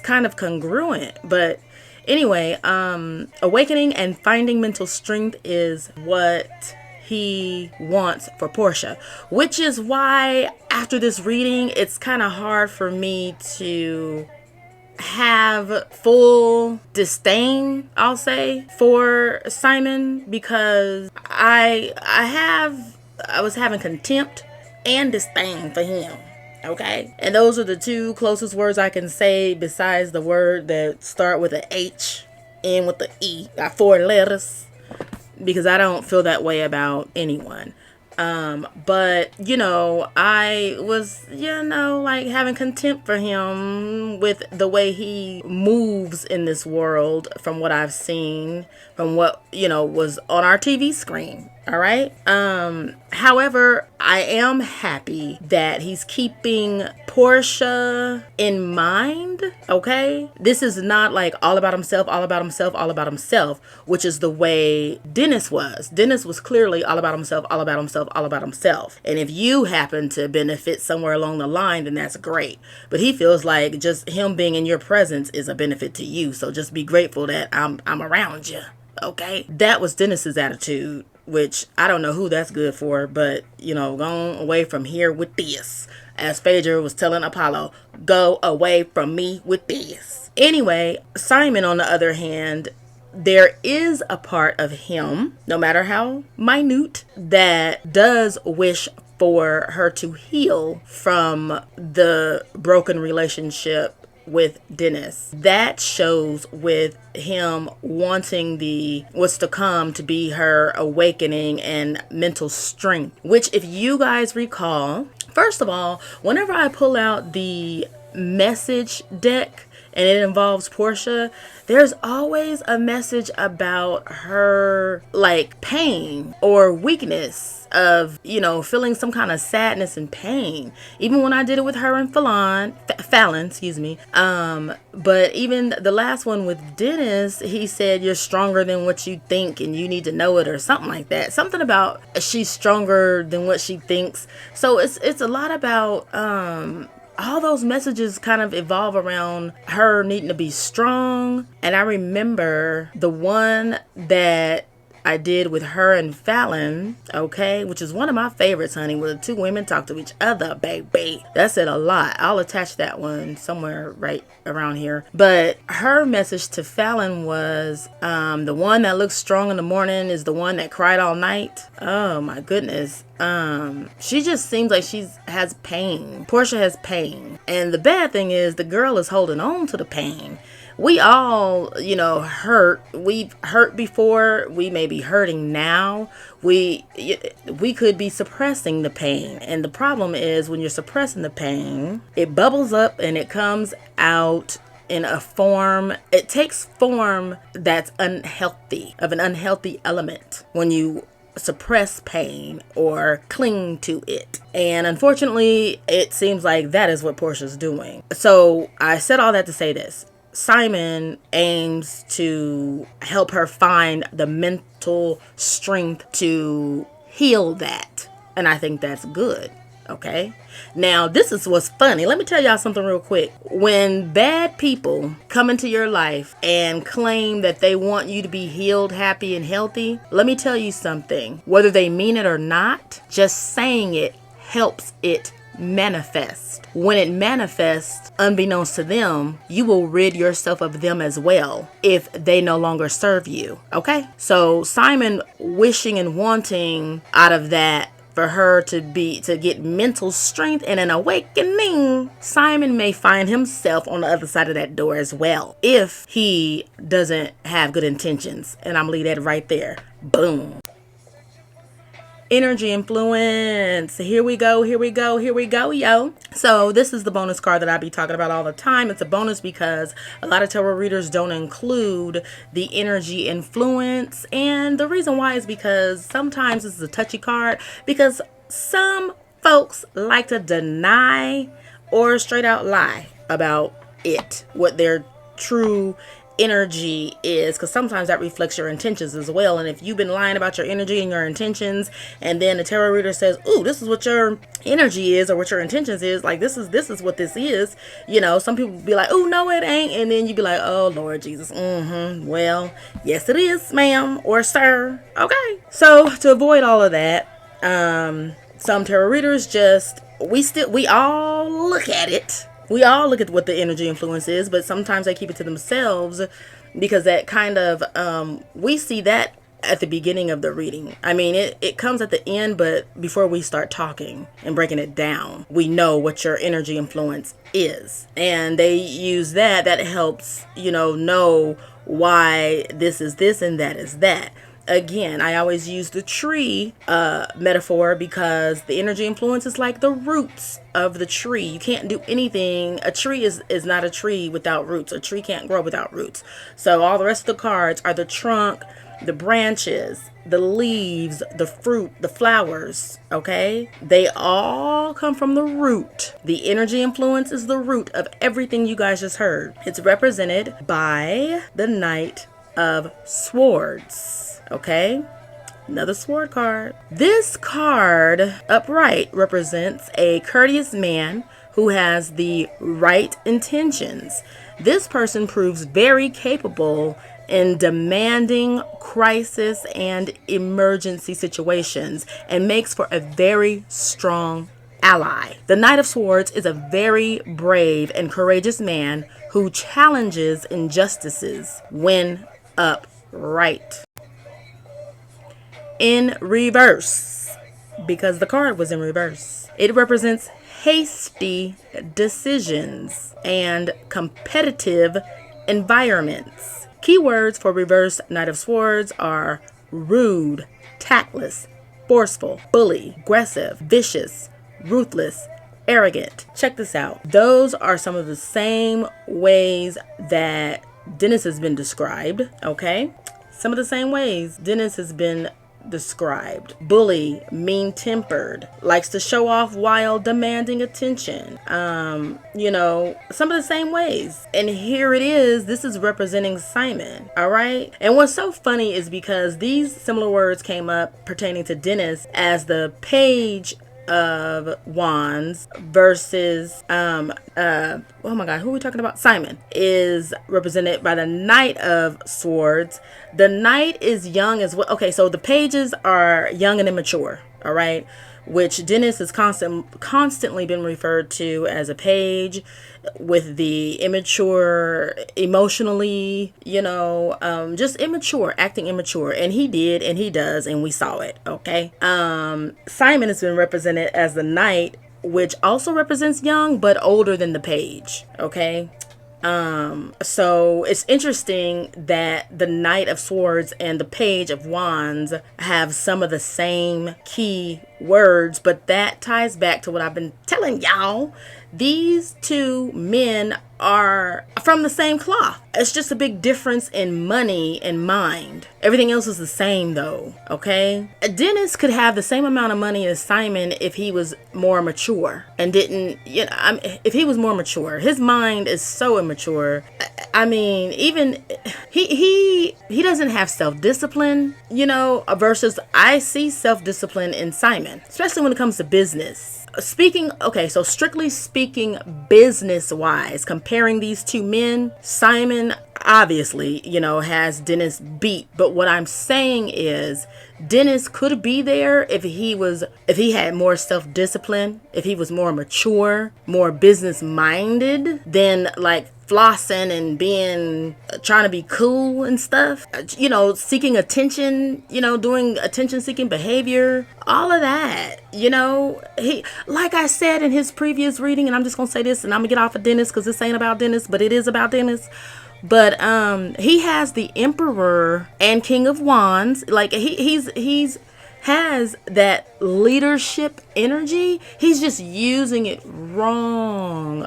kind of congruent, but anyway, awakening and finding mental strength is what he wants for Portia, which is why after this reading it's kind of hard for me to have full disdain, I'll say, for Simon, because I was having contempt and disdain for him. Okay, and those are the two closest words I can say besides the word that start with an H, end with the E. Got 4 letters, because I don't feel that way about anyone. But I was, like having contempt for him with the way he moves in this world from what I've seen, from what, was on our TV screen. All right. However, I am happy that he's keeping Portia in mind. Okay. This is not like all about himself, which is the way Dennis was. Dennis was clearly all about himself. And if you happen to benefit somewhere along the line, then that's great. But he feels like just him being in your presence is a benefit to you. So just be grateful that I'm around you. Okay. That was Dennis's attitude, which I don't know who that's good for, but go away from here with this. As Phaedra was telling Apollo, go away from me with this. Anyway, Simon, on the other hand, there is a part of him, no matter how minute, that does wish for her to heal from the broken relationship with Dennis. That shows with him wanting the what's to come to be her awakening and mental strength, which, if you guys recall, first of all, whenever I pull out the message deck and it involves Portia, there's always a message about her like pain or weakness of, feeling some kind of sadness and pain. Even when I did it with her and Fallon, excuse me. But even the last one with Dennis, he said, you're stronger than what you think and you need to know it, or something like that. Something about she's stronger than what she thinks. So it's a lot about, all those messages kind of evolve around her needing to be strong. And I remember the one that I did with her and Fallon, okay, which is one of my favorites, honey, where the two women talk to each other, baby. That said a lot. I'll attach that one somewhere right around here. But her message to Fallon was, the one that looks strong in the morning is the one that cried all night. Oh my goodness. She just seems like has pain. Portia has pain. And the bad thing is the girl is holding on to the pain. We all, hurt. We've hurt before. We may be hurting now. We could be suppressing the pain. And the problem is when you're suppressing the pain, it bubbles up and it comes out in a form. It takes form that's unhealthy, of an unhealthy element when you suppress pain or cling to it. And unfortunately, it seems like that is what Portia's doing. So I said all that to say this. Simon aims to help her find the mental strength to heal that. And I think that's good. Okay. Now, this is what's funny. Let me tell y'all something real quick. When bad people come into your life and claim that they want you to be healed, happy, and healthy, let me tell you something. Whether they mean it or not, just saying it helps it manifest. When it manifests, unbeknownst to them, you will rid yourself of them as well if they no longer serve you. Okay? So Simon wishing and wanting out of that for her to get mental strength and an awakening, Simon may find himself on the other side of that door as well, if he doesn't have good intentions. And I'm gonna leave that right there. Boom. Energy influence. Here we go, yo. So this is the bonus card that I be talking about all the time. It's a bonus because a lot of tarot readers don't include the energy influence. And the reason why is because sometimes this is a touchy card, because some folks like to deny or straight out lie about it, what their true energy is, because sometimes that reflects your intentions as well. And if you've been lying about your energy and your intentions, and then the tarot reader says, "Ooh, this is what your energy is, or what your intentions is, like this is what this is," you know, some people be like, "Oh no, it ain't," and then you be like, "Oh Lord Jesus, well, yes it is, ma'am or sir." Okay, so to avoid all of that, some tarot readers we all look at it. We all look at what the energy influence is, but sometimes they keep it to themselves, because that kind of, we see that at the beginning of the reading. I mean, it comes at the end, but before we start talking and breaking it down, we know what your energy influence is. And they use that helps, know why this is this and that is that. Again, I always use the tree metaphor, because the energy influence is like the roots of the tree. You can't do anything. A tree is not a tree without roots. A tree can't grow without roots. So all the rest of the cards are the trunk, the branches, the leaves, the fruit, the flowers, okay? They all come from the root. The energy influence is the root of everything you guys just heard. It's represented by the Knight of Swords. Okay, another sword card. This card upright represents a courteous man who has the right intentions. This person proves very capable in demanding crisis and emergency situations, and makes for a very strong ally. The Knight of Swords is a very brave and courageous man who challenges injustices when upright. In reverse, because the card was in reverse, it represents hasty decisions and competitive environments. Keywords for reverse Knight of Swords are rude, tactless, forceful, bully, aggressive, vicious, ruthless, arrogant. Check this out. Those are some of the same ways that Dennis has been described, okay? Some of the same ways Dennis has been described. Bully, mean-tempered, likes to show off while demanding attention. Some of the same ways. And here it is. This is representing Simon. All right. And what's so funny is because these similar words came up pertaining to Dennis as the Page of Wands versus oh my god, who are we talking about? Simon is represented by the Knight of Swords. The Knight is young as well. Okay, so the pages are young and immature, all right, which Dennis has constantly been referred to as a page, with the immature, emotionally, just immature, acting immature. And he did, and he does, and we saw it, okay? Simon has been represented as the Knight, which also represents young, but older than the page, okay? So it's interesting that the Knight of Swords and the Page of Wands have some of the same key words, but that ties back to what I've been telling y'all. These two men are from the same cloth. It's just a big difference in money and mind. Everything else is the same though, okay? Dennis could have the same amount of money as Simon if he was more mature and didn't, if he was more mature. His mind is so immature. I mean, even he doesn't have self-discipline, versus I see self-discipline in Simon, especially when it comes to business. So strictly speaking, business wise, comparing these two men, Simon obviously, has Dennis beat. But what I'm saying is Dennis could be there if he had more self-discipline, if he was more mature, more business minded than like flossing and trying to be cool and stuff, seeking attention, doing attention seeking behavior, all of that. he, like I said in his previous reading, and I'm just gonna say this, and I'm gonna get off of Dennis because this ain't about Dennis, but it is about Dennis. But he has the Emperor and King of Wands. Like he's has that leadership energy. He's just using it wrong.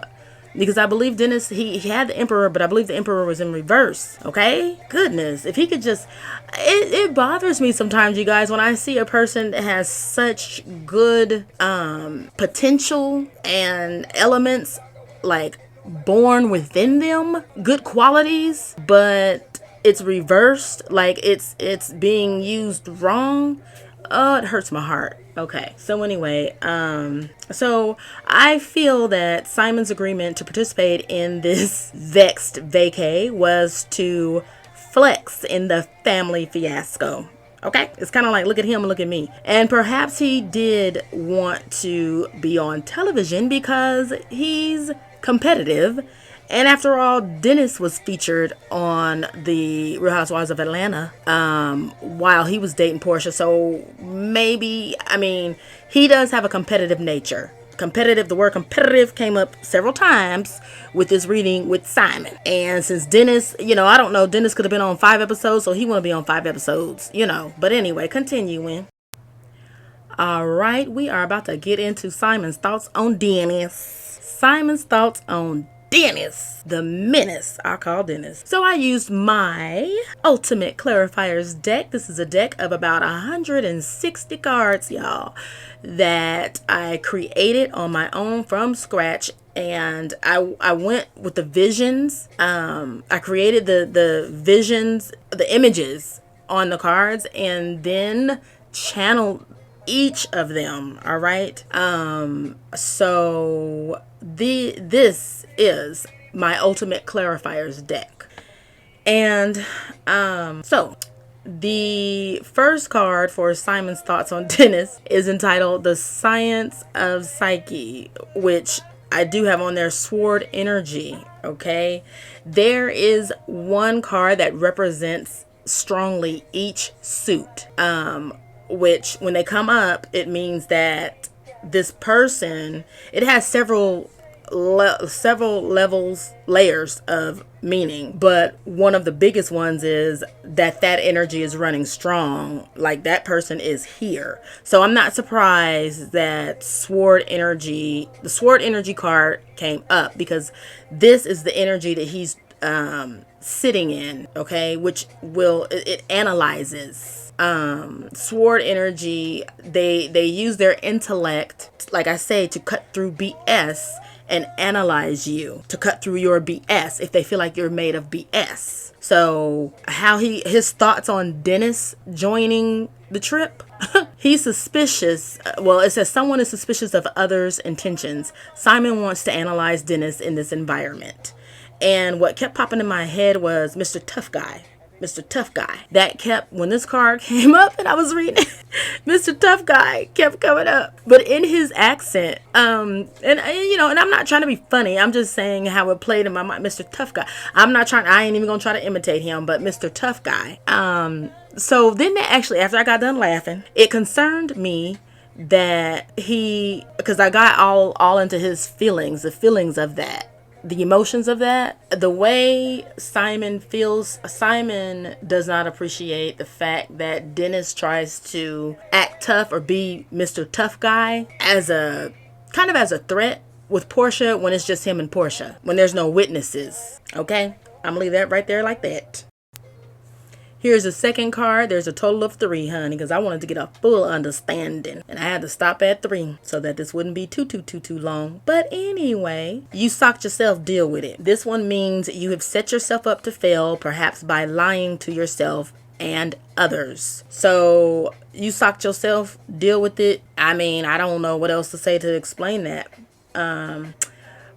Because I believe Dennis, he had the Emperor, but I believe the Emperor was in reverse. Okay? Goodness. If he could just... It bothers me sometimes, you guys, when I see a person that has such good potential and elements, like, born within them, good qualities, but it's reversed. Like, it's being used wrong. Oh, it hurts my heart. Okay, so anyway, so I feel that Simon's agreement to participate in this vexed vacay was to flex in the family fiasco. Okay, it's kind of like, look at him, look at me. And perhaps he did want to be on television because he's competitive. And after all, Dennis was featured on the Real Housewives of Atlanta while he was dating Portia. So maybe, I mean, he does have a competitive nature. Competitive, the word competitive came up several times with this reading with Simon. And since Dennis, I don't know, Dennis could have been on 5 episodes, so he want to be on 5 episodes, But anyway, continuing. All right, we are about to get into Simon's thoughts on Dennis. Simon's thoughts on Dennis, the menace, I call Dennis. So I used my Ultimate Clarifiers deck. This is a deck of about 160 cards, y'all, that I created on my own from scratch. And I went with the visions. I created the visions, the images on the cards, and then channeled each of them. All right. So this is my Ultimate Clarifiers deck. And so the first card for Simon's thoughts on Dennis is entitled The Science of Psyche, which I do have on there Sword Energy. Okay, there is one card that represents strongly each suit, which when they come up, it means that this person, it has several layers of meaning, but one of the biggest ones is that energy is running strong, like that person is here. So I'm not surprised that the sword energy card came up, because this is the energy that he's sitting in, okay, which it analyzes. Sword energy, they use their intellect, like I say, to cut through BS and analyze you, to cut through your BS if they feel like you're made of BS. So how his thoughts on Dennis joining the trip, he's suspicious. Well, it says someone is suspicious of others' intentions. Simon wants to analyze Dennis in this environment. And what kept popping in my head was Mr. Tough Guy. Mr. Tough Guy. That kept, when this card came up and I was reading it, Mr. Tough Guy kept coming up. But in his accent, and I'm not trying to be funny. I'm just saying how it played in my mind. Mr. Tough Guy. I ain't even gonna try to imitate him, but Mr. Tough Guy. So then actually, after I got done laughing, it concerned me that because I got all into his feelings, the feelings of that. The emotions of that, the way Simon feels. Simon does not appreciate the fact that Dennis tries to act tough or be Mr. Tough Guy as a threat with Portia, when it's just him and Portia, when there's no witnesses. Okay, I'm gonna leave that right there like that. Here's the second card. There's a total of 3, honey, because I wanted to get a full understanding. And I had to stop at 3 so that this wouldn't be too long. But anyway, you socked yourself, deal with it. This one means you have set yourself up to fail, perhaps by lying to yourself and others. So you socked yourself, deal with it. I mean, I don't know what else to say to explain that.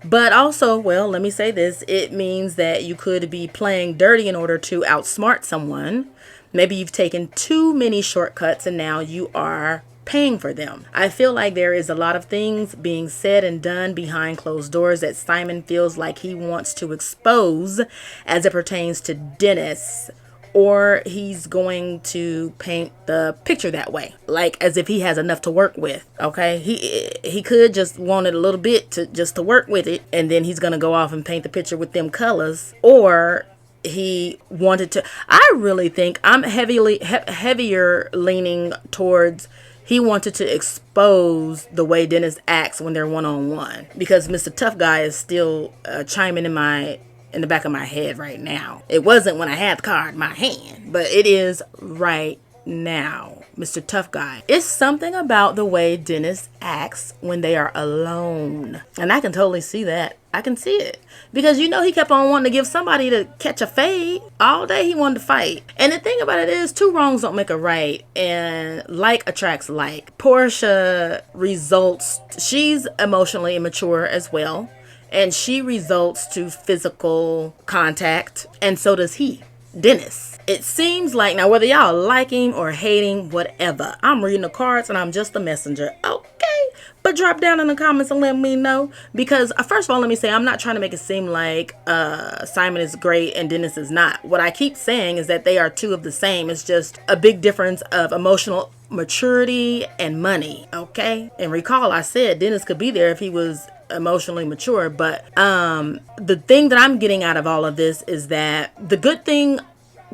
But also, well, let me say this. It means that you could be playing dirty in order to outsmart someone. Maybe you've taken too many shortcuts and now you are paying for them. I feel like there is a lot of things being said and done behind closed doors that Simon feels like he wants to expose as it pertains to Dennis or he's going to paint the picture that way, like as if he has enough to work with. Okay, he could just want it a little bit to work with it, and then he's gonna go off and paint the picture with them colors, or he wanted to. I really think I'm heavier leaning towards he wanted to expose the way Dennis acts when they're one-on-one, because Mr. Tough Guy is still chiming in the back of my head right now. It wasn't when I had the card in my hand, but it is right now. Mr. Tough Guy. It's something about the way Dennis acts when they are alone. And I can totally see that. I can see it. Because you know he kept on wanting to give somebody to catch a fade. All day he wanted to fight. And the thing about it is, two wrongs don't make a right. And like attracts like. Portia results, she's emotionally immature as well. And she results to physical contact. And so does he, Dennis. It seems like, now whether y'all like him or hate him, whatever, I'm reading the cards and I'm just a messenger. Okay, but drop down in the comments and let me know. Because first of all, let me say, I'm not trying to make it seem like Simon is great and Dennis is not. What I keep saying is that they are two of the same. It's just a big difference of emotional maturity and money. Okay, and recall I said Dennis could be there if he was emotionally mature. But the thing that I'm getting out of all of this is that the good thing,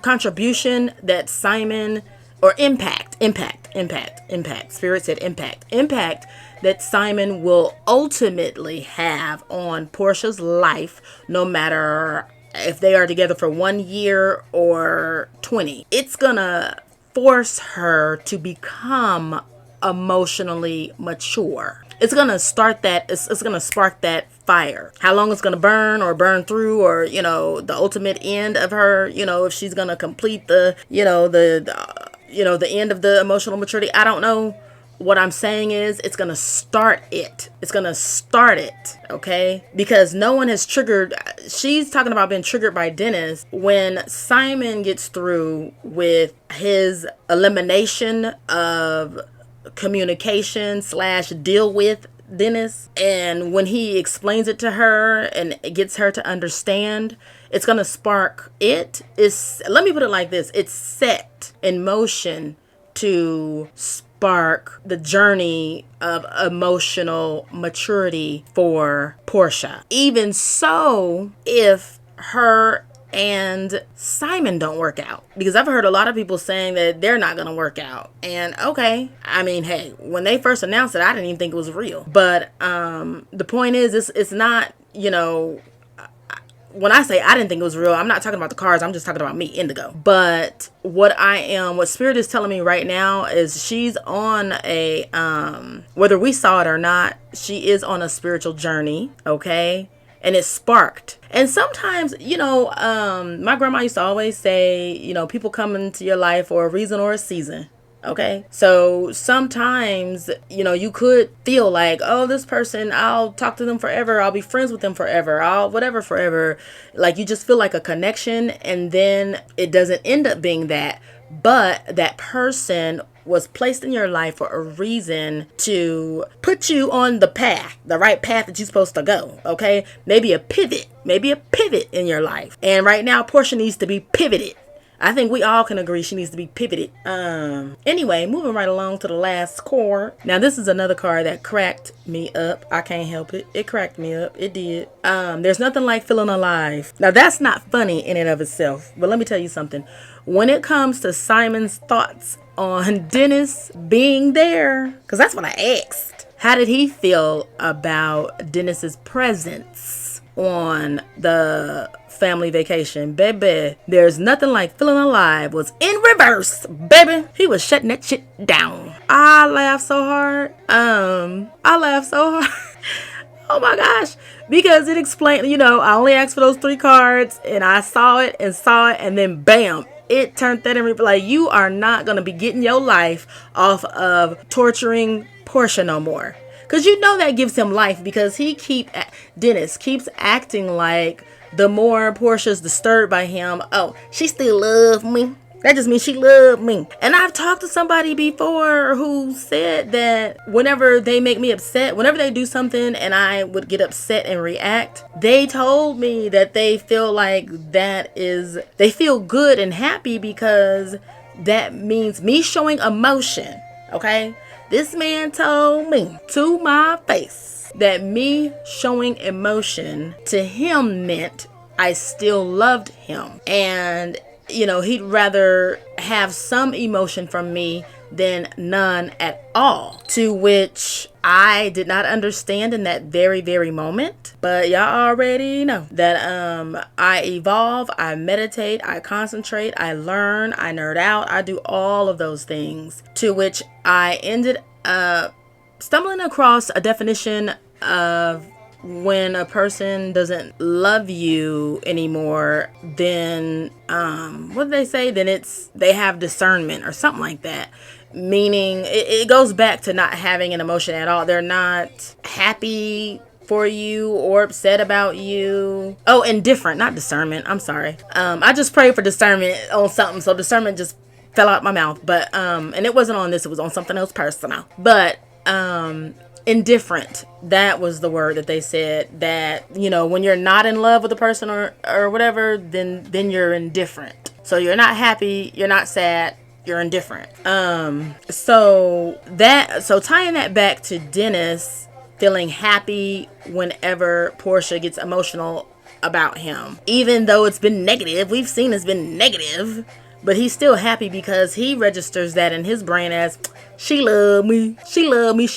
contribution that Simon, or impact, Spirit said impact that Simon will ultimately have on Portia's life, no matter if they are together for 1 year or 20. It's gonna force her to become emotionally mature. It's gonna start that, it's gonna spark that fire. How long it's gonna burn or burn through, or you know, the ultimate end of her, you know, if she's gonna complete the, you know, the end of the emotional maturity, I don't know. What I'm saying is it's gonna start it. It's gonna start it, okay? Because no one has triggered, she's talking about being triggered by Dennis. When Simon gets through with his elimination of communication / deal with Dennis, and when he explains it to her and it gets her to understand, it's gonna spark it. Let me put it like this, it's set in motion to spark the journey of emotional maturity for Portia. Even so, if her and Simon don't work out, because I've heard a lot of people saying that they're not gonna work out. And okay, I mean, hey, when they first announced it, I didn't even think it was real. But the point is, it's not, you know, when I say I didn't think it was real, I'm not talking about the cards, I'm just talking about me, Indigo. But what Spirit is telling me right now is she's on a whether we saw it or not, she is on a spiritual journey, okay? And it's sparked. And sometimes, you know, my grandma used to always say, you know, people come into your life for a reason or a season. Okay. So sometimes, you know, you could feel like, oh, this person, I'll talk to them forever. I'll be friends with them forever. I'll whatever forever. Like you just feel like a connection, and then it doesn't end up being that. But that person was placed in your life for a reason to put you on the path, the right path that you're supposed to go. Okay. Maybe a pivot in your life. And right now, Portia needs to be pivoted. I think we all can agree she needs to be pivoted. Anyway, moving right along to the last card. Now, this is another card that cracked me up. I can't help it. It cracked me up. It did. There's nothing like feeling alive. Now, that's not funny in and of itself. But let me tell you something. When it comes to Simon's thoughts on Dennis being there, because that's what I asked. How did he feel about Dennis's presence on the family vacation? Baby, there's nothing like feeling alive was in reverse, baby. He was shutting that shit down. I laughed so hard. Oh my gosh. Because it explained, you know, I only asked for those 3 cards and I saw it, and then bam, it turned that in. Like, you are not going to be getting your life off of torturing Portia no more. Because you know that gives him life, because Dennis keeps acting like the more Portia's disturbed by him, oh, she still loves me. That just means she loved me. And I've talked to somebody before who said that whenever they make me upset, whenever they do something and I would get upset and react, they told me that they feel like they feel good and happy because that means me showing emotion. Okay? This man told me to my face that me showing emotion to him meant I still loved him. And he'd rather have some emotion from me than none at all. To which I did not understand in that very, very moment. But y'all already know that I evolve, I meditate, I concentrate, I learn, I nerd out, I do all of those things. To which I ended up stumbling across a definition of when a person doesn't love you anymore, then what do they say? Then they have discernment or something like that. Meaning it goes back to not having an emotion at all. They're not happy for you or upset about you. Oh, indifferent, not discernment. I'm sorry. I just prayed for discernment on something, so discernment just fell out my mouth. But and it wasn't on this, it was on something else personal. But indifferent, that was the word that they said, that when you're not in love with a person or whatever, then you're indifferent. So you're not happy, you're not sad, you're indifferent. So tying that back to Dennis feeling happy whenever Portia gets emotional about him, even though it's been negative, we've seen it's been negative, but he's still happy because he registers that in his brain as, she loved me, she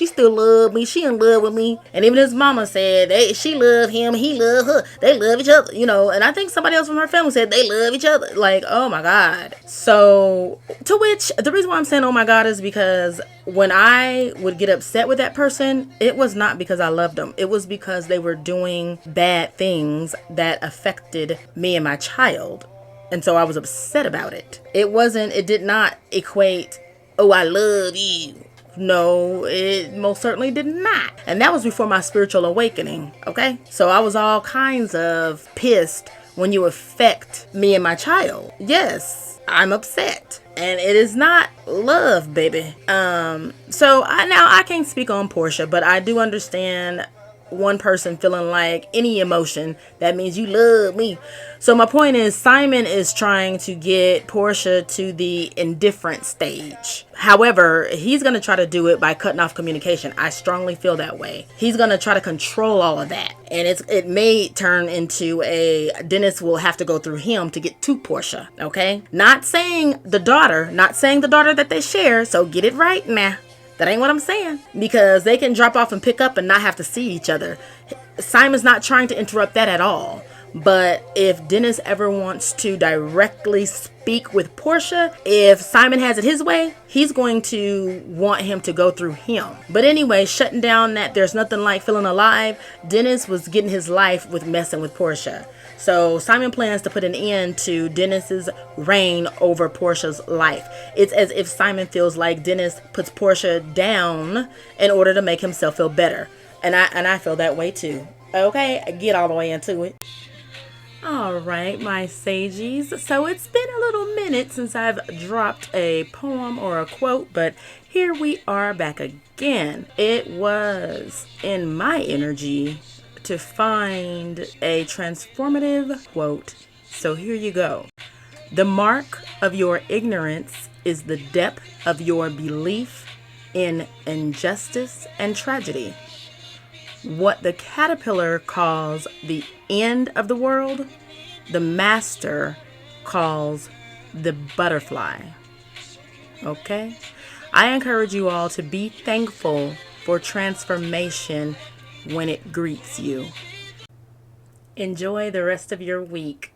still love me, she in love with me. And even his mama said she loved him, he loved her, they love each other, and I think somebody else from her family said they love each other. Like, oh my God. So to which the reason why I'm saying oh my God is because when I would get upset with that person, it was not because I loved them. It was because they were doing bad things that affected me and my child. And so I was upset about it. It did not equate, oh, I love you. No, it most certainly did not. And that was before my spiritual awakening, okay? So I was all kinds of pissed when you affect me and my child. Yes, I'm upset. And it is not love, baby. So I can't speak on Portia, but I do understand one person feeling like any emotion, that means you love me. So my point is, Simon is trying to get Portia to the indifferent stage. However, he's going to try to do it by cutting off communication. I strongly feel that way. He's going to try to control all of that. And it may turn into Dennis will have to go through him to get to Portia. Okay? Not saying the daughter that they share. So get it right now. That ain't what I'm saying. Because they can drop off and pick up and not have to see each other. Simon's not trying to interrupt that at all. But if Dennis ever wants to directly speak with Portia, if Simon has it his way, he's going to want him to go through him. But anyway, shutting down that there's nothing like feeling alive, Dennis was getting his life with messing with Portia. So Simon plans to put an end to Dennis's reign over Portia's life. It's as if Simon feels like Dennis puts Portia down in order to make himself feel better. And I feel that way too. Okay, get all the way into it. All right, my sages. So it's been a little minute since I've dropped a poem or a quote, but here we are back again. It was in my energy to find a transformative quote. So here you go. The mark of your ignorance is the depth of your belief in injustice and tragedy. What the caterpillar calls the end of the world, the master calls the butterfly. Okay? I encourage you all to be thankful for transformation when it greets you. Enjoy the rest of your week.